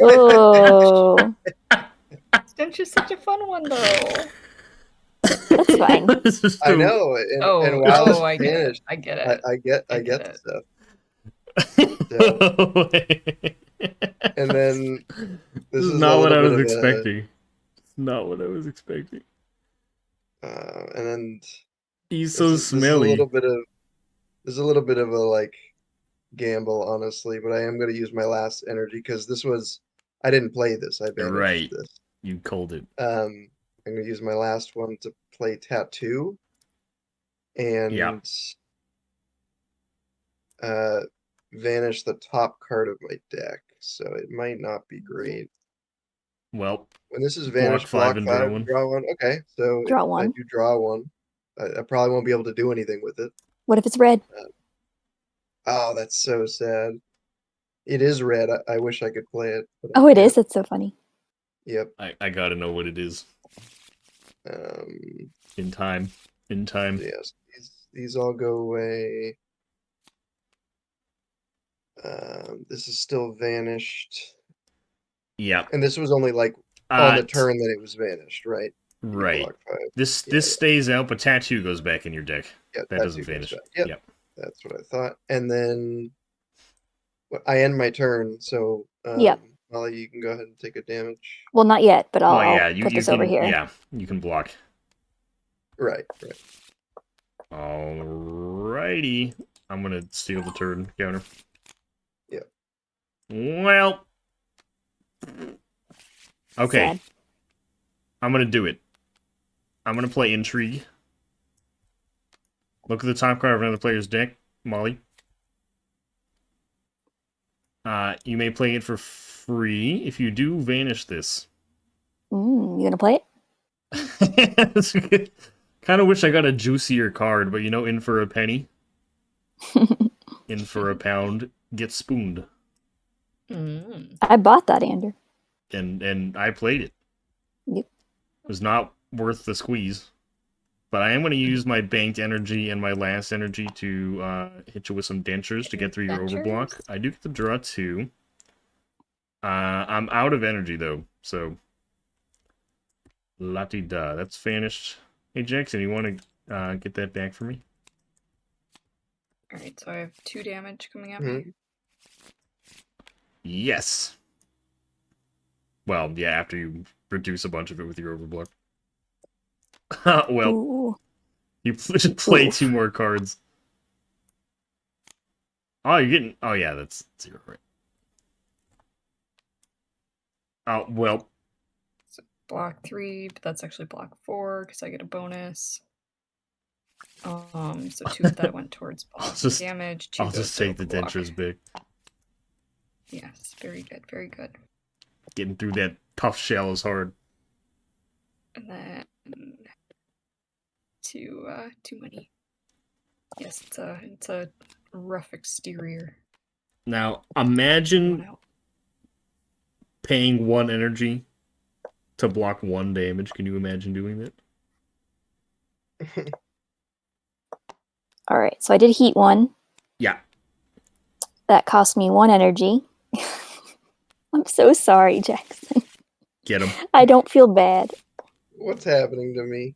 Oh, Stench is such a fun one, though. that's fine. I know, and while it's I get vanished, it. I get it. I get get the it. stuff. And then this is not what I was expecting. Not what I was expecting. And then he's so smelly. There's a little bit of a like gamble, honestly, but I am going to use my last energy because I didn't play this. I banished this. You called it. I'm going to use my last one to play Tattoo, and vanish the top card of my deck. So it might not be great. Well, When this is block vanished, 5 block and 5, draw 1. draw 1. Okay, so Draw if I 1. do draw 1, I probably won't be able to do anything with it. What if it's red? Oh, that's so sad. It is red. I wish I could play it. But I Oh, it can't. is? That's so funny. Yep. I gotta know what it is. In time. Yes, these all go away. This is still vanished. Yeah. And this was only like on the turn that it was vanished, right? Right. Block 5. This Yeah. stays out, but tattoo goes back in your deck. Yeah, That doesn't goes vanish. back. Yep. Yep. That's what I thought. And then I end my turn, so Yep. Molly, you can go ahead and take a damage. Well, not yet, but I'll, Well, yeah, I'll you put this can, over here. Yeah, you can block. Right. Alrighty. I'm gonna steal the turn counter. Yep. Well. Okay. Sad. I'm gonna do it. I'm gonna play Intrigue. Look at the top card of another player's deck, Molly. You may play it for free if you do vanish this. You gonna play it? Kind of wish I got a juicier card, but you know, in for a penny, it? in for a pound, get spooned. I bought that, Andrew. And I played it. Yep. It was not worth the squeeze. But I am going to use my banked energy and my last energy to hit you with some dentures to get through your overblock. I do get to draw 2. I'm out of energy, though, so... La-di-da. That's vanished. Hey, Jackson, you want to get that back for me? Alright, so I have 2 damage coming at me. Yes. Well, yeah, after you reduce a bunch of it with your overblock. Well, Ooh. you should play Oof. 2 more cards. Oh, you're getting... Oh, yeah, that's 0, right? Oh, well. So block 3, but that's actually block 4, because I get a bonus. So 2 of that went towards blocking damage. 2 I'll just take the dentures big. Yes, very good, very good. Getting through that tough shell is hard. And then 2 money. Yes, it's a rough exterior. Now, imagine paying 1 energy to block 1 damage. Can you imagine doing that? Alright, so I did heat 1. Yeah. That cost me 1 energy. I'm so sorry, Jackson. Get him. I don't feel bad. What's happening to me?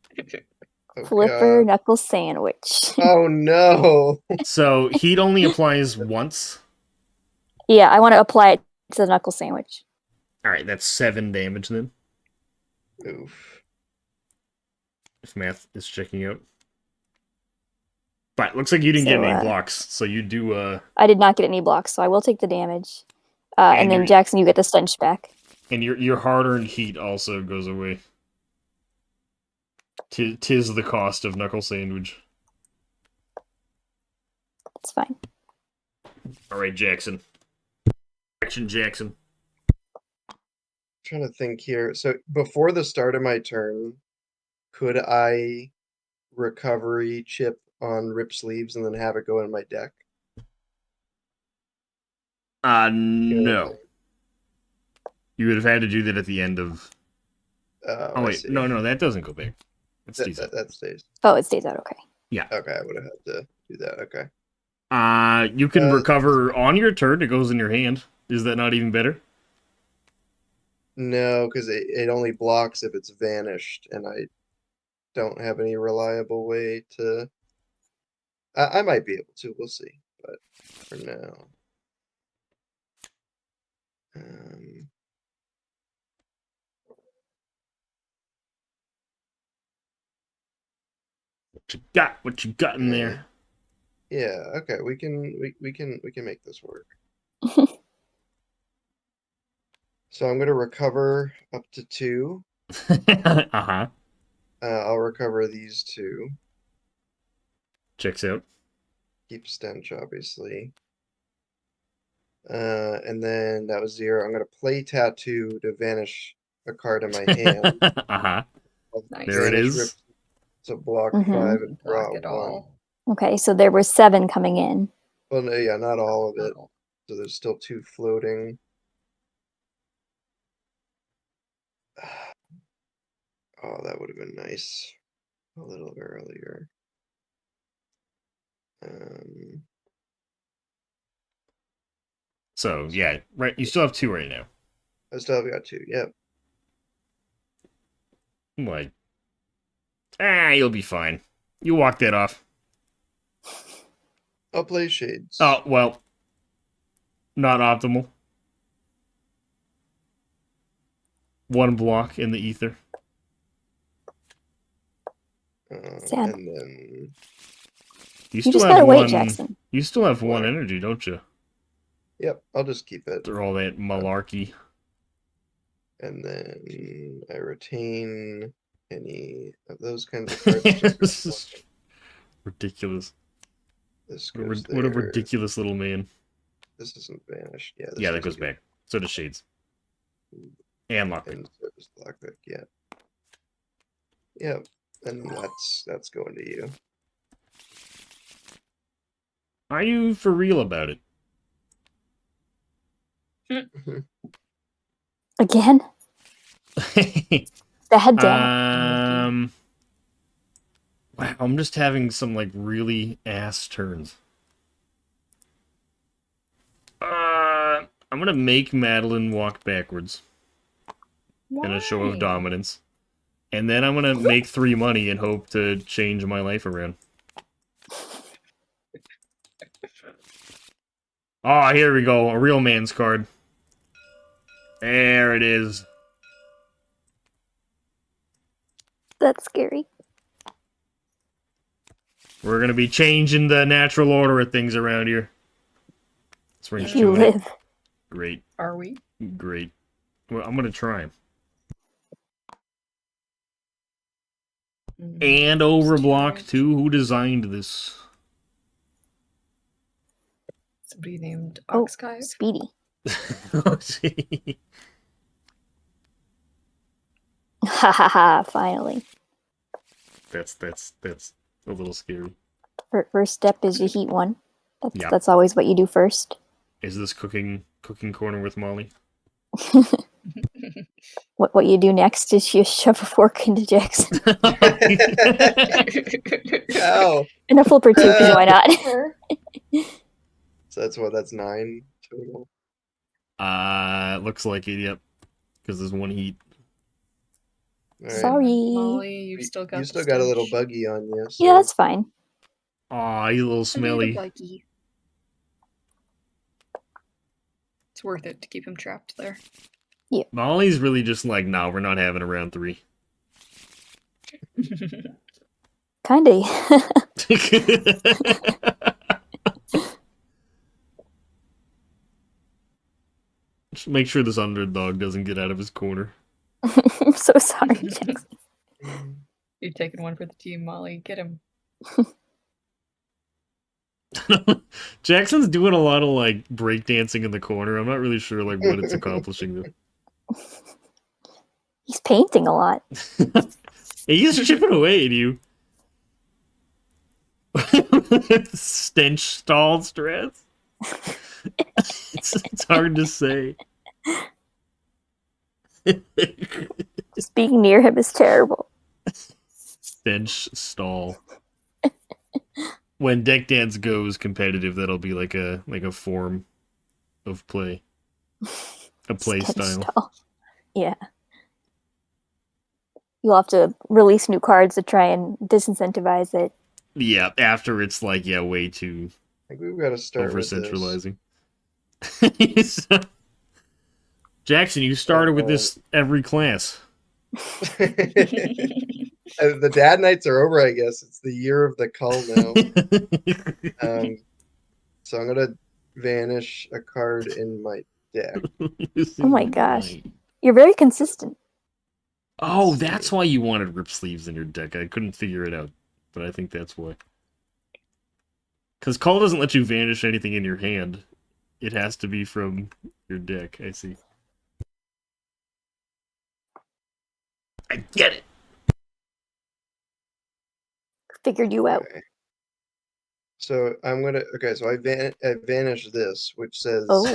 Oh, Flipper God. knuckle sandwich. Oh, no. So, heat only applies once. Yeah, I want to apply it to the knuckle sandwich. Alright, that's 7 damage then. Oof. If math is checking out. But looks like you didn't get any blocks, so you do, I did not get any blocks, so I will take the damage. And then, Jackson, you get the stench back. And your hard-earned heat also goes away. Tis the cost of knuckle sandwich. It's fine. Alright, Jackson. Action, Jackson. I'm trying to think here. So, before the start of my turn, could I recovery chip on Rip Sleeves and then have it go in my deck? No. You would have had to do that at the end of... Oh, wait. No, that doesn't go back. That stays out. That stays. Oh, it stays out, okay. Yeah. Okay, I would have had to do that, okay. You can recover on your turn. It goes in your hand. Is that not even better? No, because it only blocks if it's vanished, and I don't have any reliable way to... I might be able to, we'll see, but for now... What you got in there? Yeah, okay, we can make this work. So I'm gonna recover up to 2. Uh-huh. I'll recover these 2. Checks out. Keep stench, obviously. And then that was 0. I'm gonna play tattoo to vanish a card in my hand. Uh-huh. I'll Nice. There it vanish is. Rip to block Mhm. 5 and draw Block it 1. all. Okay, so there were 7 coming in. Well, no, yeah, not all of it. Oh, So there's still 2 floating. Oh, that would have been nice a little earlier. So, yeah, right. You still have 2 right now. I still have got 2. Yep. Like, you'll be fine. You walk that off. I'll play Shades. Oh, well, not optimal. 1 block in the ether. Sad. And then You You still just have gotta wait, 1. Jackson. You still have 1 What? energy, don't you? yep, I'll just keep it. After all that malarkey. And then I retain any of those kinds of cards. Just This is ridiculous. this What a, goes what a there. ridiculous little man. This isn't vanished. Yeah, this Yeah, that just goes back. So does Shades. And Lockpick. And so does Lockpick, yeah. Yep. And that's going to you. Are you for real about it? Again? The head down. Wow, I'm just having some, like, really ass turns. I'm gonna make Madeline walk backwards in a show of why? dominance. And then I'm gonna make 3 money and hope to change my life around. Oh, here we go. A real man's card. There it is. That's scary. We're gonna be changing the natural order of things around here. Let's ring If you to it. live. Great. Are we? Great. Well, I'm gonna try. And overblock too. Who designed this? Somebody named Oh, Oxkive. Speedy. Oh, gee. Ha ha ha, finally. That's a little scary. First step is you heat one. Yeah. That's always what you do first. Is this cooking corner with Molly? What you do next is you shove a fork into Jackson. Ow! And a flipper too, because why not? So that's 9 total. Looks like it, yep. Because there's 1 heat. All right. Sorry. Molly, you've still got You the still got a little stench. buggy on you. So. Yeah, that's fine. Aw, you little A little smelly. buggy. It's worth it to keep him trapped there. Molly's really just like, no, we're not having a round 3. Kinda. Just make sure this underdog doesn't get out of his corner. I'm so sorry, Jackson. You're taking one for the team, Molly. Get him. Jackson's doing a lot of like breakdancing in the corner. I'm not really sure like what it's accomplishing though. He's painting a lot. He's chipping away at you. Stench stall stress. It's hard to say. Just being near him is terrible. Stench stall. When Deck Dance goes competitive, that'll be like a form of play. A play Stench style. Yeah. You'll have to release new cards to try and disincentivize it. Yeah, after it's like, yeah, way too I think we've got to start over with this. centralizing. Jackson, you started with this every class. The dad nights are over, I guess. It's the year of the cull now. So I'm gonna vanish a card in my deck. Oh my gosh. You're very consistent. Oh, that's why you wanted rip sleeves in your deck. I couldn't figure it out, but I think that's why. Because Call doesn't let you vanish anything in your hand. It has to be from your deck. I see. I get it. Figured you out. Okay. So I'm gonna. Okay, so I vanish this, which says Oh,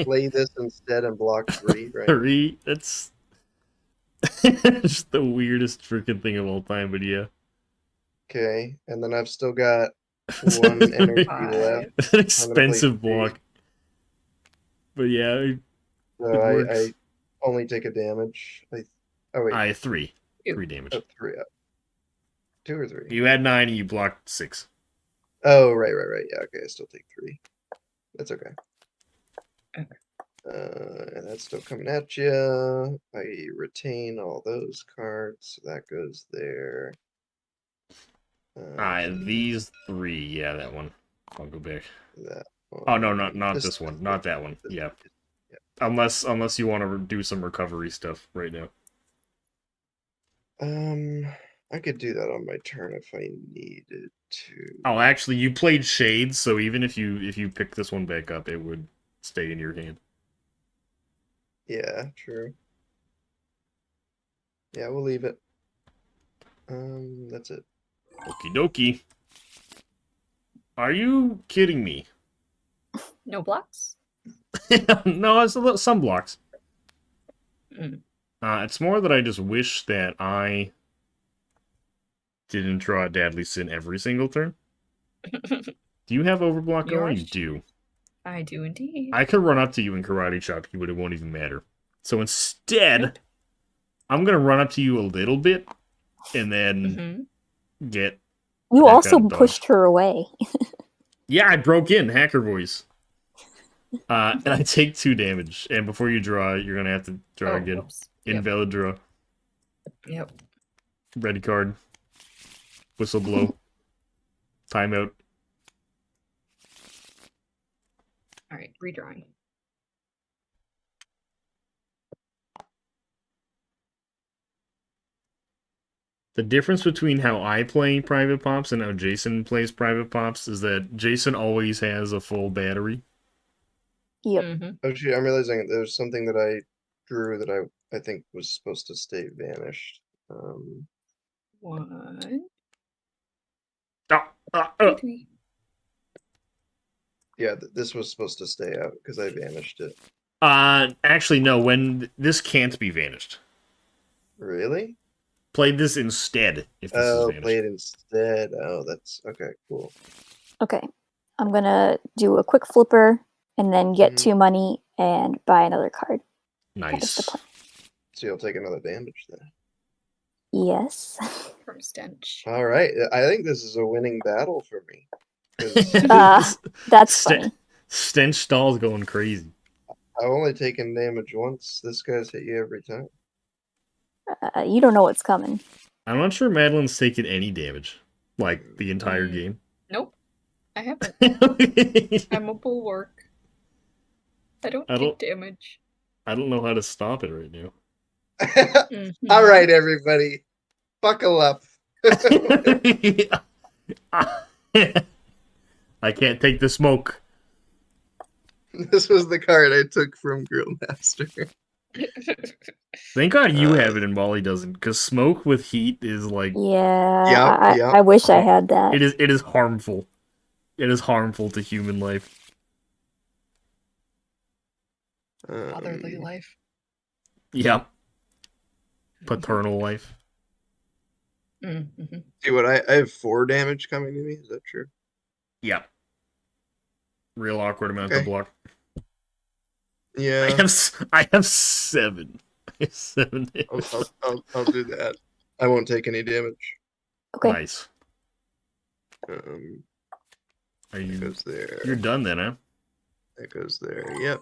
play this instead and block 3, right? 3. That's just the weirdest freaking thing of all time. But yeah, Okay, and then I've still got 1 energy left. it's an I'm gonna play expensive 3. block. But yeah, So it I works. only take a damage. Oh wait, 3. Ew. 3 damage. oh, 3. 2 or 3? You had 9 and you blocked 6. Oh, right. Yeah, okay, I still take 3. That's okay. Okay. And that's still coming at you. I retain all those cards, so that goes there. These 3. Yeah, that one. I'll go back. That one. Oh no, not this one. Not that one. This Yeah. one. Yeah. Unless you want to do some recovery stuff right now. I could do that on my turn if I needed to. Oh, actually, you played Shades, so even if you pick this one back up, it would stay in your hand. Yeah, true. Yeah, we'll leave it. That's it. Okie dokie. Are you kidding me? No blocks? No, it's some blocks. Mm. It's more that I just wish that I didn't draw a Deadly Sin every single turn. Do you have Overblock going? You do. I do indeed. I could run up to you and karate chop you, but it won't even matter. So instead, Nope. I'm gonna run up to you a little bit, and then get. you back also out of pushed dodge. her away. Yeah, I broke in hacker voice. And I take 2 damage, and before you draw, you're gonna have to draw again. Whoops. Yep. Invalid draw. Yep. Red card. Whistle blow. Timeout. All right, redrawing. The difference between how I play Private Pops and how Jason plays Private Pops is that Jason always has a full battery. Yep. Mm-hmm. Oh shoot, I'm realizing there's something that I drew that I think was supposed to stay vanished. 1, Ah, 2, 3. Yeah, this was supposed to stay out because I vanished it. Actually, no, when this can't be vanished. Really? Play this instead if this is Oh, vanished. play it instead. Oh, that's okay, cool. Okay. I'm gonna do a quick flipper and then get Mhm. 2 money and buy another card. That is the Nice. plan. So you'll take another damage then. Yes. From Stench. All right, I think this is a winning battle for me. 'Cause That's Sten- funny. Stench Stall's going crazy. I've only taken damage once. This guy's hit you every time. You don't know what's coming. I'm not sure Madeline's taken any damage. Like, the entire game. Nope. I haven't. I I'm a bulwark. I don't take damage. don't know how to stop it right now. Mhm. All right, everybody, buckle up. I can't take the smoke. This was the card I took from Grill Master. Thank God you have it and Molly doesn't, because smoke with heat is like Yeah. Yep. I wish I had that. it is harmful. It is harmful to human life. Fatherly life. Yep. Paternal life. Mm-hmm. See what I have 4 damage coming to me. Is that true? Yep. Real awkward amount Okay. to block. Yeah. I have 7. I have 7 damage. I'll do that. I won't take any damage. Okay. Nice. Are That you? goes there. You're done then, huh? That goes there. Yep.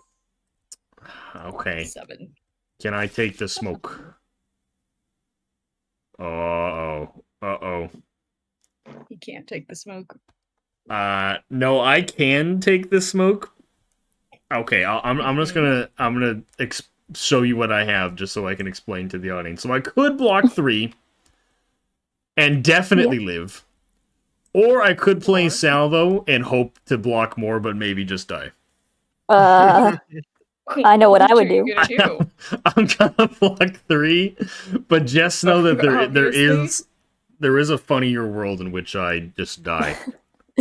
Okay. 7. Can I take the smoke? Uh-oh. Uh-oh. He can't take the smoke. No, I can take the smoke. Okay, I'm just gonna show you what I have just so I can explain to the audience. So I could block 3 and definitely live, or I could play Or- salvo and hope to block more, but maybe just die. I know what I would are you do. gonna do? I'm gonna block 3, but just know that Obviously. there is a funnier world in which I just die.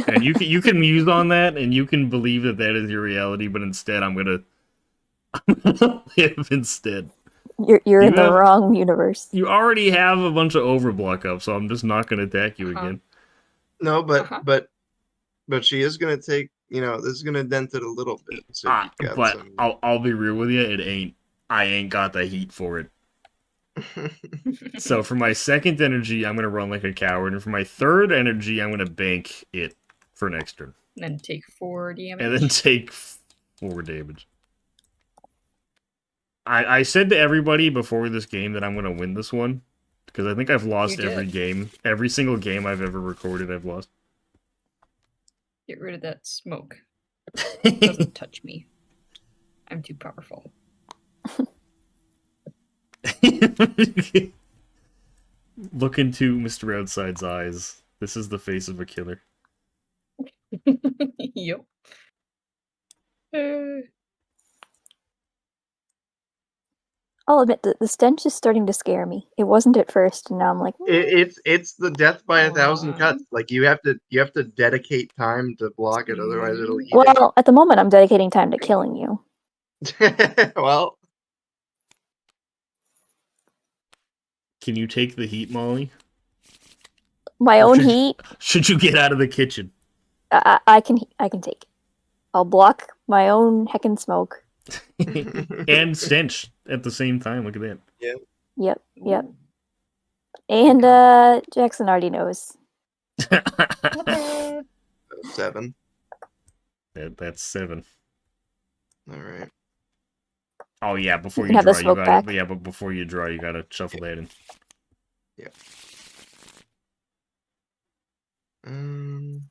And you can muse on that, and you can believe that that is your reality, but instead I'm gonna live instead. You're You in the have- wrong universe. You already have a bunch of overblock up, so I'm just not gonna attack you again. No, Uh-huh. but she is gonna take. This is gonna dent it a little bit. So you've got But some. I'll be real with you, it ain't. I ain't got the heat for it. So for my second energy, I'm gonna run like a coward, and for my third energy, I'm gonna bank it for next turn, And then take 4 damage. and then take 4 damage. I said to everybody before this game that I'm gonna win this one, because I think I've lost You every did. game. Every single game I've ever recorded, I've lost. Get rid of that smoke. It doesn't touch me. I'm too powerful. Look into Mr. Outside's eyes. This is the face of a killer. Yep. I'll admit the stench is starting to scare me. It wasn't at first, and now I'm like, It's the death by 1,000 Aw. cuts. Like you have to dedicate time to block it, otherwise it'll eat well, at the moment I'm dedicating time to killing you. it. Well, Can you take the heat, Molly? My Or own should you- heat, Should you get out of the kitchen? I can take it. I'll block my own heckin' smoke. And stench at the same time. Look at that. Yep. Ooh. And Jackson already knows. Okay. 7. That's 7. All right. Oh yeah, before You can you have the draw, you smoke gotta back. yeah, but before you draw, you gotta shuffle that in. Um,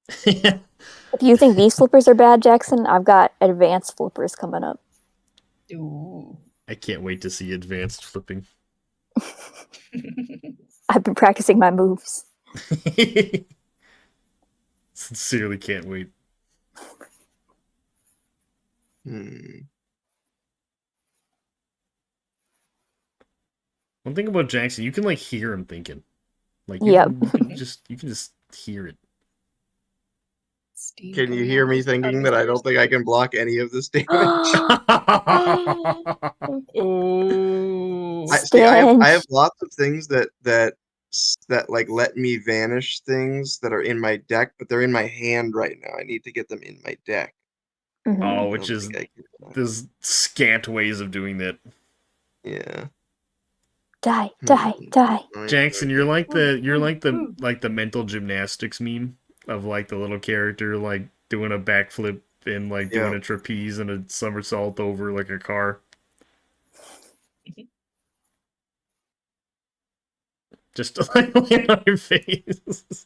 If you think these flippers are bad, Jackson, I've got advanced flippers coming up. Ooh. I can't wait to see advanced flipping. I've been practicing my moves. Sincerely can't wait. hmm. One thing about Jackson, you can like hear him thinking. Like Yep. you can just hear it. Steam Can you coming hear out me of his thinking that I don't ears. think I can block any of this damage? Oh. I have Stench. lots of things that like let me vanish things that are in my deck, but they're in my hand right now. I need to get them in my deck. Mhm. Oh, I which don't is think I can. there's scant ways of doing that. Yeah. Die. Jackson, you're like Ooh. the mental gymnastics meme of like the little character like doing a backflip and like doing Yeah. a trapeze and a somersault over like a car. Just to like land on your face.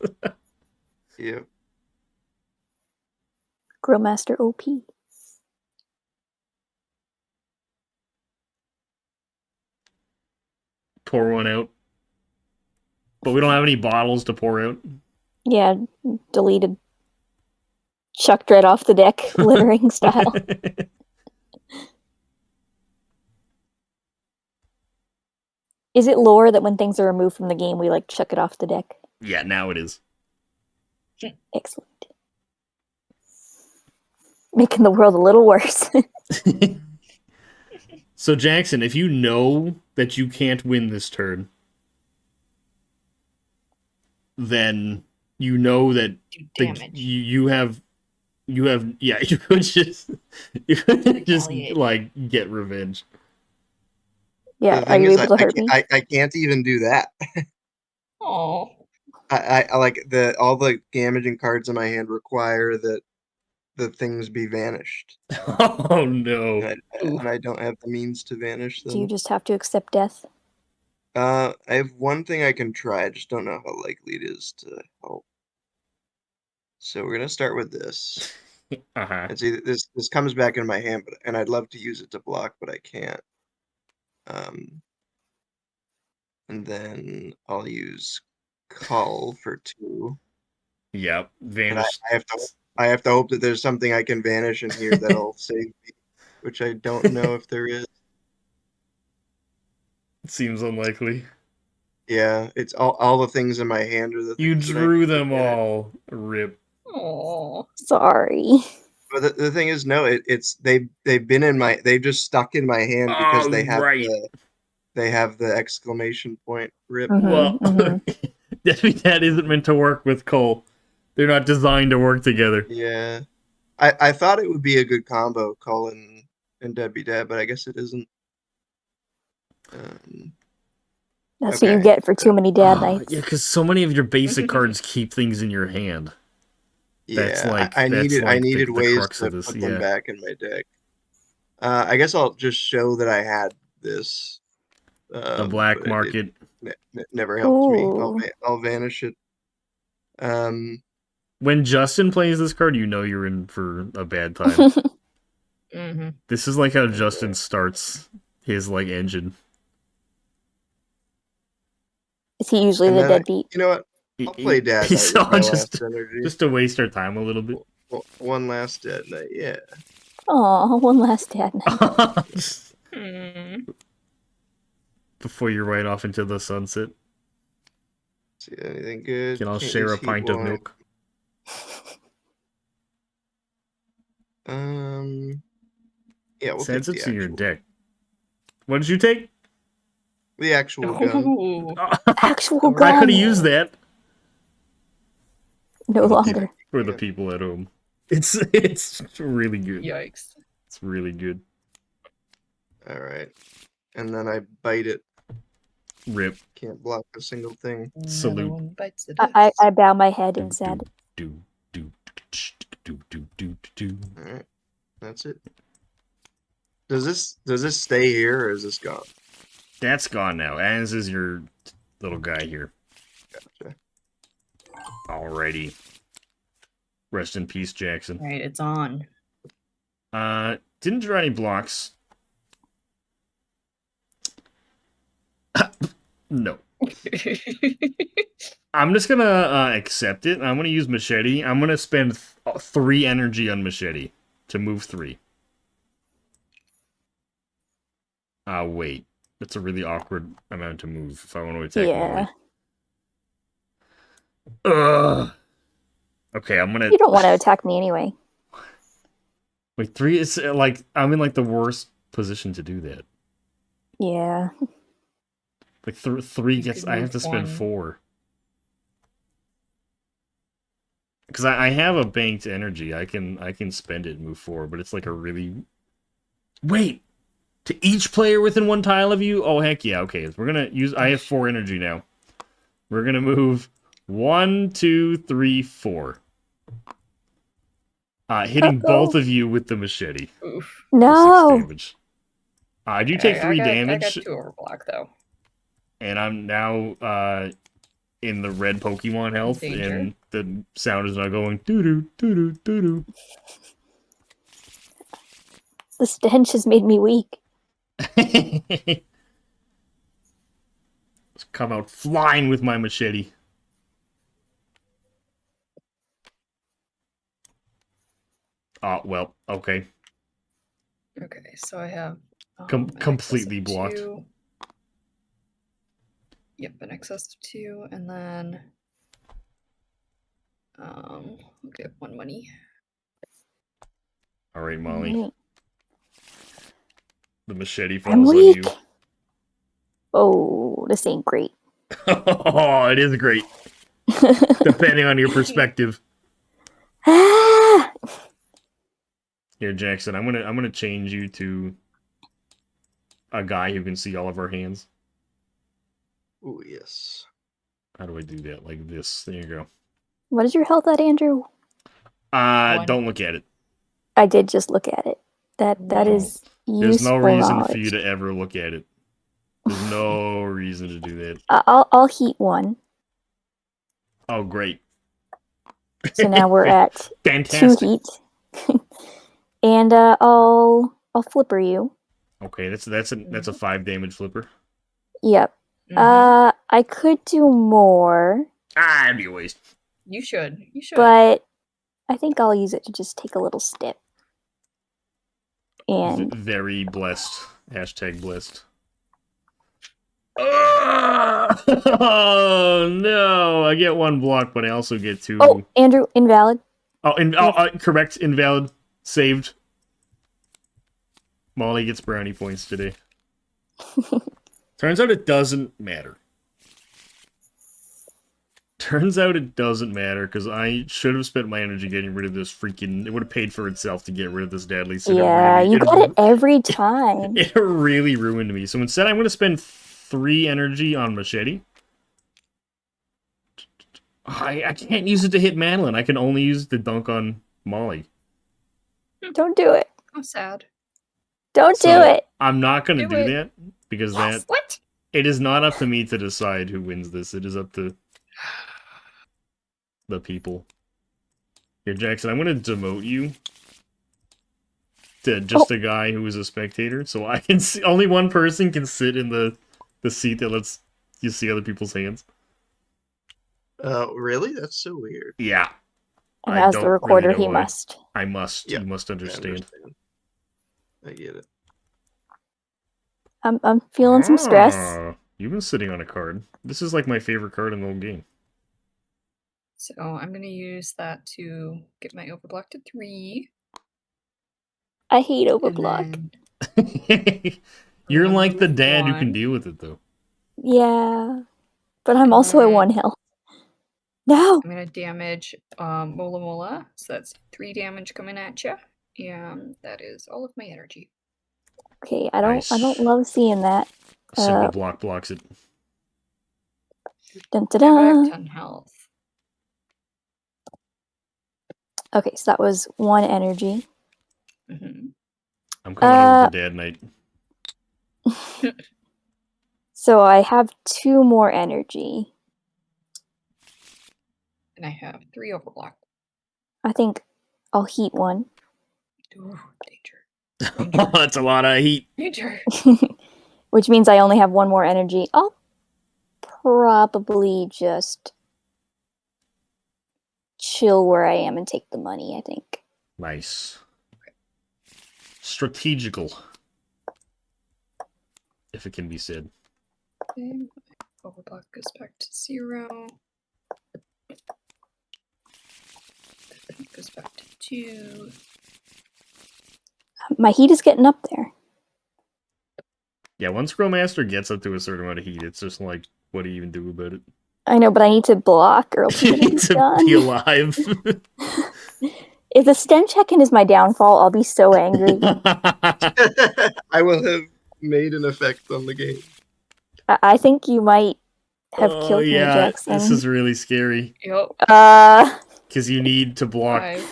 Yeah. Grillmaster OP. Pour one out. But we don't have any bottles to pour out. Yeah, deleted. Chucked right off the deck, littering style. Is it lore that when things are removed from the game, we like chuck it off the deck? Yeah, now it is. Excellent. Making the world a little worse. So Jackson, if you know that you can't win this turn, then you know that Do damage. you have yeah, you could just Retaliate. like get revenge. Yeah, The are thing you is, able to hurt me? I can't even do that. Oh. I like all the damaging cards in my hand require that the things be vanished, Oh no. and I don't have the means to vanish Do you them. just have to accept death? I have one thing I can try. I just don't know how likely it is to help. So we're gonna start with this. Uh-huh. And see, this comes back in my hand, and I'd love to use it to block, but I can't. And then I'll use Cull for 2. Yep, But vanished. I have to hope that there's something I can vanish in here that'll save me, which I don't know if there is. Seems unlikely. Yeah, it's all the things in my hand are the You things that I drew need to them vanish. all. Rip. Oh. Sorry. But the thing is, no, it's they've been in my they've just stuck in my hand because Oh, right. they have the exclamation point. Rip. Well, Mm-hmm. that isn't meant to work with coal. They're not designed to work together. Yeah. I thought it would be a good combo, Cullen and Dead Be Dead, but I guess it isn't. That's what you Okay. get for too many dad Oh, nights. yeah, because so many of your basic cards keep things in your hand. That's Yeah, like I needed the ways crux to of this. put them Yeah, back in my deck. I guess I'll just show that I had this, the but black it market. never helped me. Ooh. I'll vanish it. Um, When Justin plays this card, you know you're in for a bad time. Mm-hmm. This is like how Okay. Justin starts his like engine. Is he usually And the then deadbeat? you know what? I'll play Dad Night He's with all my last just energy. to waste our time a little bit. One last Dad Night, yeah. Oh, one last dad night. Just Mm. before you ride off into the sunset, See anything good? can all Can't share use a heat pint of wine. milk. Yeah, we'll Since take it's in your actual deck. What did you take? the actual gun. Ooh. Actual I I gun. could have used that No for the longer. for the people at home. It's really good. Yikes. It's really good. All right, and then I bite it. Rip. Can't block a single thing. Another Salute. one bites the I dust. bow my head Do in sad. do do do do do do. All right, that's it. Does this stay here or is this gone? That's gone now. As is your little guy here. Gotcha. Alrighty. Rest in peace, Jackson. Alright, it's on. Didn't draw any blocks. No. I'm just gonna accept it. I'm gonna use Machete. I'm gonna spend 3 energy on Machete to move 3. Wait. That's a really awkward amount to move if I want to attack Yeah. Molly. Ugh. Okay, I'm gonna... You don't want to attack me anyway. Wait, 3 is like... I'm in like the worst position to do that. Yeah. Like 3 You gets... could I have move to spend 1. 4. Because I have a banked energy. I can spend it and move 4, but it's like a really... Wait! To each player within 1 tile of you? Oh, heck yeah. Okay, we're gonna use... I have 4 energy now. We're gonna move 1, 2, 3, 4. Hitting both of you with the machete. Oof. For 6 No. damage. I do take 3 damage. I got 2 overblock though. And I'm now in the red Pokemon health, Danger. and the sound is now going doo-doo, doo-doo, doo-doo. The stench has made me weak. Let's come out flying with my machete. Oh, well, okay. Okay, so I have Completely blocked. 2. Yep, an excess of 2, and then we'll get 1 money. Alright, Molly. Right. The machete I'm falls on weak. you. Oh, this ain't great. Oh, it is great. Depending on your perspective. Ah! Here, Jackson, I'm gonna change you to a guy who can see all of our hands. Oh yes. How do I do that? Like this. There you go. What is your health at, Andrew? 1. Don't look at it. I did just look at it. That No. is There's useful no reason knowledge. for you to ever look at it. There's no reason to do that. I'll heat 1. Oh, great. So now we're at 2 Fantastic. heat. And I'll flipper you. Okay, that's a 5 damage flipper. Yep. Mhm. I could do more. It'd be a waste. You should. You should. But I think I'll use it to just take a little step. And Very blessed. Hashtag blessed. Oh no! I get 1 block, but I also get 2. oh, Andrew, invalid. Correct, invalid, saved. Molly gets brownie points today. Turns out it doesn't matter. Turns out it doesn't matter, because I should have spent my energy getting rid of this freaking... It would have paid for itself to get rid of this deadly sin. Yeah, you got it every time. It really ruined me. So instead, I'm going to spend 3 energy on Machete. I can't use it to hit Madeline. I can only use it to dunk on Molly. Don't do it. How sad. Don't So, do it. I'm not going to Do do it. that, because Yes. What? it is not up to me to decide who wins this. It is up to the people. Here, Jackson, I'm going to demote you to just a guy who is a spectator, so I can see only one person can sit in the seat that lets you see other people's hands. Really? That's so weird. Yeah. And I as don't the recorder, really know he why. must. I must. Yeah, You must I understand. I get it. I'm feeling some stress. Ah, you've been sitting on a card. This is like my favorite card in the whole game. So I'm gonna use that to get my overblock to 3. I hate And overblock. then You're gonna like the move dad who can 1. deal with it, though. Yeah. But I'm And also at then 1 health. No! I'm gonna damage Mola Mola. So that's 3 damage coming at you. And that is all of my energy. Okay, I don't Nice. love seeing that. Simple block blocks it. Dun, dun, Yeah, but I have dun. 10 health. Okay, so that was 1 energy. Hmm. I'm coming over to Dad Night. So I have 2 more energy. And I have 3 overblock. I think I'll heat 1. Ooh, danger. That's a lot of heat. Danger. Which means I only have 1 more energy. I'll probably just chill where I am and take the money, I think. Nice. Strategical. If it can be said. Okay, my overblock goes back to 0. It goes back to 2. My heat is getting up there. Yeah, once Growmaster gets up to a certain amount of heat, it's just like, what do you even do about it? I know, but I need to block or else You I'm gonna need be to done. be alive. If the stem check-in is my downfall, I'll be so angry. I will have made an effect on the game. I think you might have Oh killed me, yeah, Jackson. this is really scary. Yep. Because you need to block 5.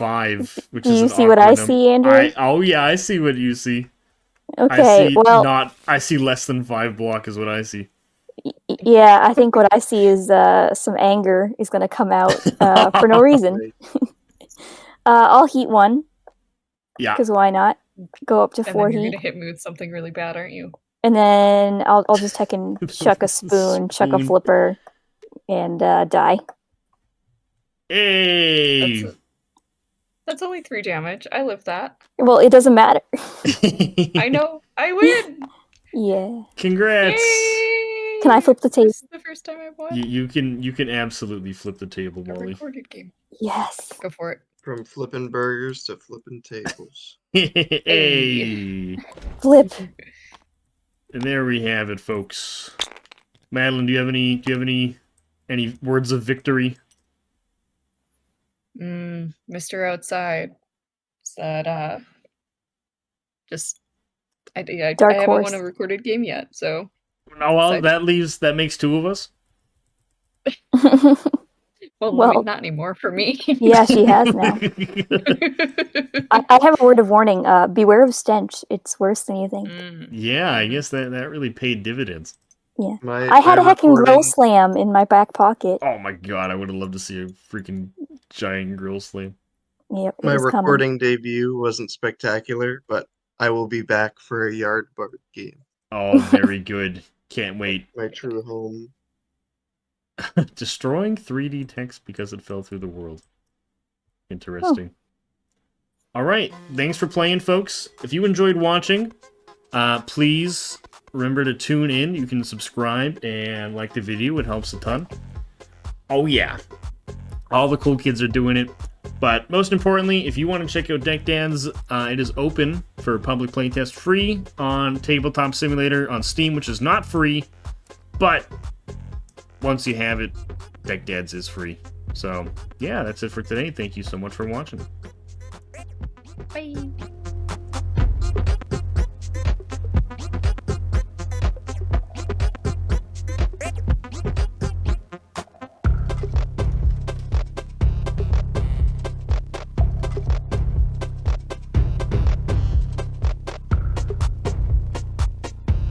5, which Do is you an see what awkward I see, Andrew? Oh yeah, I see what you see. Okay, I see less than 5 block is what I see. Yeah, I think what I see is some anger is going to come out for no reason. Right. I'll heat 1. Yeah. Because why not? Go up to And 4 then you're heat. gonna hit me with something really bad, aren't you? And then I'll just chuck a spoon, chuck a Spoon. flipper, and die. Hey! That's only 3 damage. I live that. Well, it doesn't matter. I know. I win. Yeah. Congrats! Yay! Can I flip the table? This is the first time I've won You can absolutely flip the table, a Molly. recorded game. Yes. Go for it. From flipping burgers to flipping tables. Hey! Flip. And there we have it, folks. Madeline, do you have any words of victory? Mr. Outside said, just I Dark haven't horse. won a recorded game yet, so Oh well, Besides- that makes 2 of us. Well, not anymore for me. yeah, she has now. I have a word of warning. Beware of stench. It's worse than you think. Yeah, I guess that really paid dividends. Yeah. My, I had a my heckin' grill recording, slam in my back pocket. Oh my god, I would have loved to see a freaking giant grill slam. Yep, it my was coming. recording debut wasn't spectacular, but I will be back for a yard bark game. Oh, very good. Can't wait. My true home. Destroying 3D text because it fell through the world. Interesting. All right, thanks for playing, folks. If you enjoyed watching, please remember to tune in. You can subscribe and like the video. It helps a ton. Oh, yeah. All the cool kids are doing it. But most importantly, if you want to check out Deck Dads, it is open for public playtest free on Tabletop Simulator on Steam, which is not free. But once you have it, Deck Dads is free. So, yeah, that's it for today. Thank you so much for watching. Bye.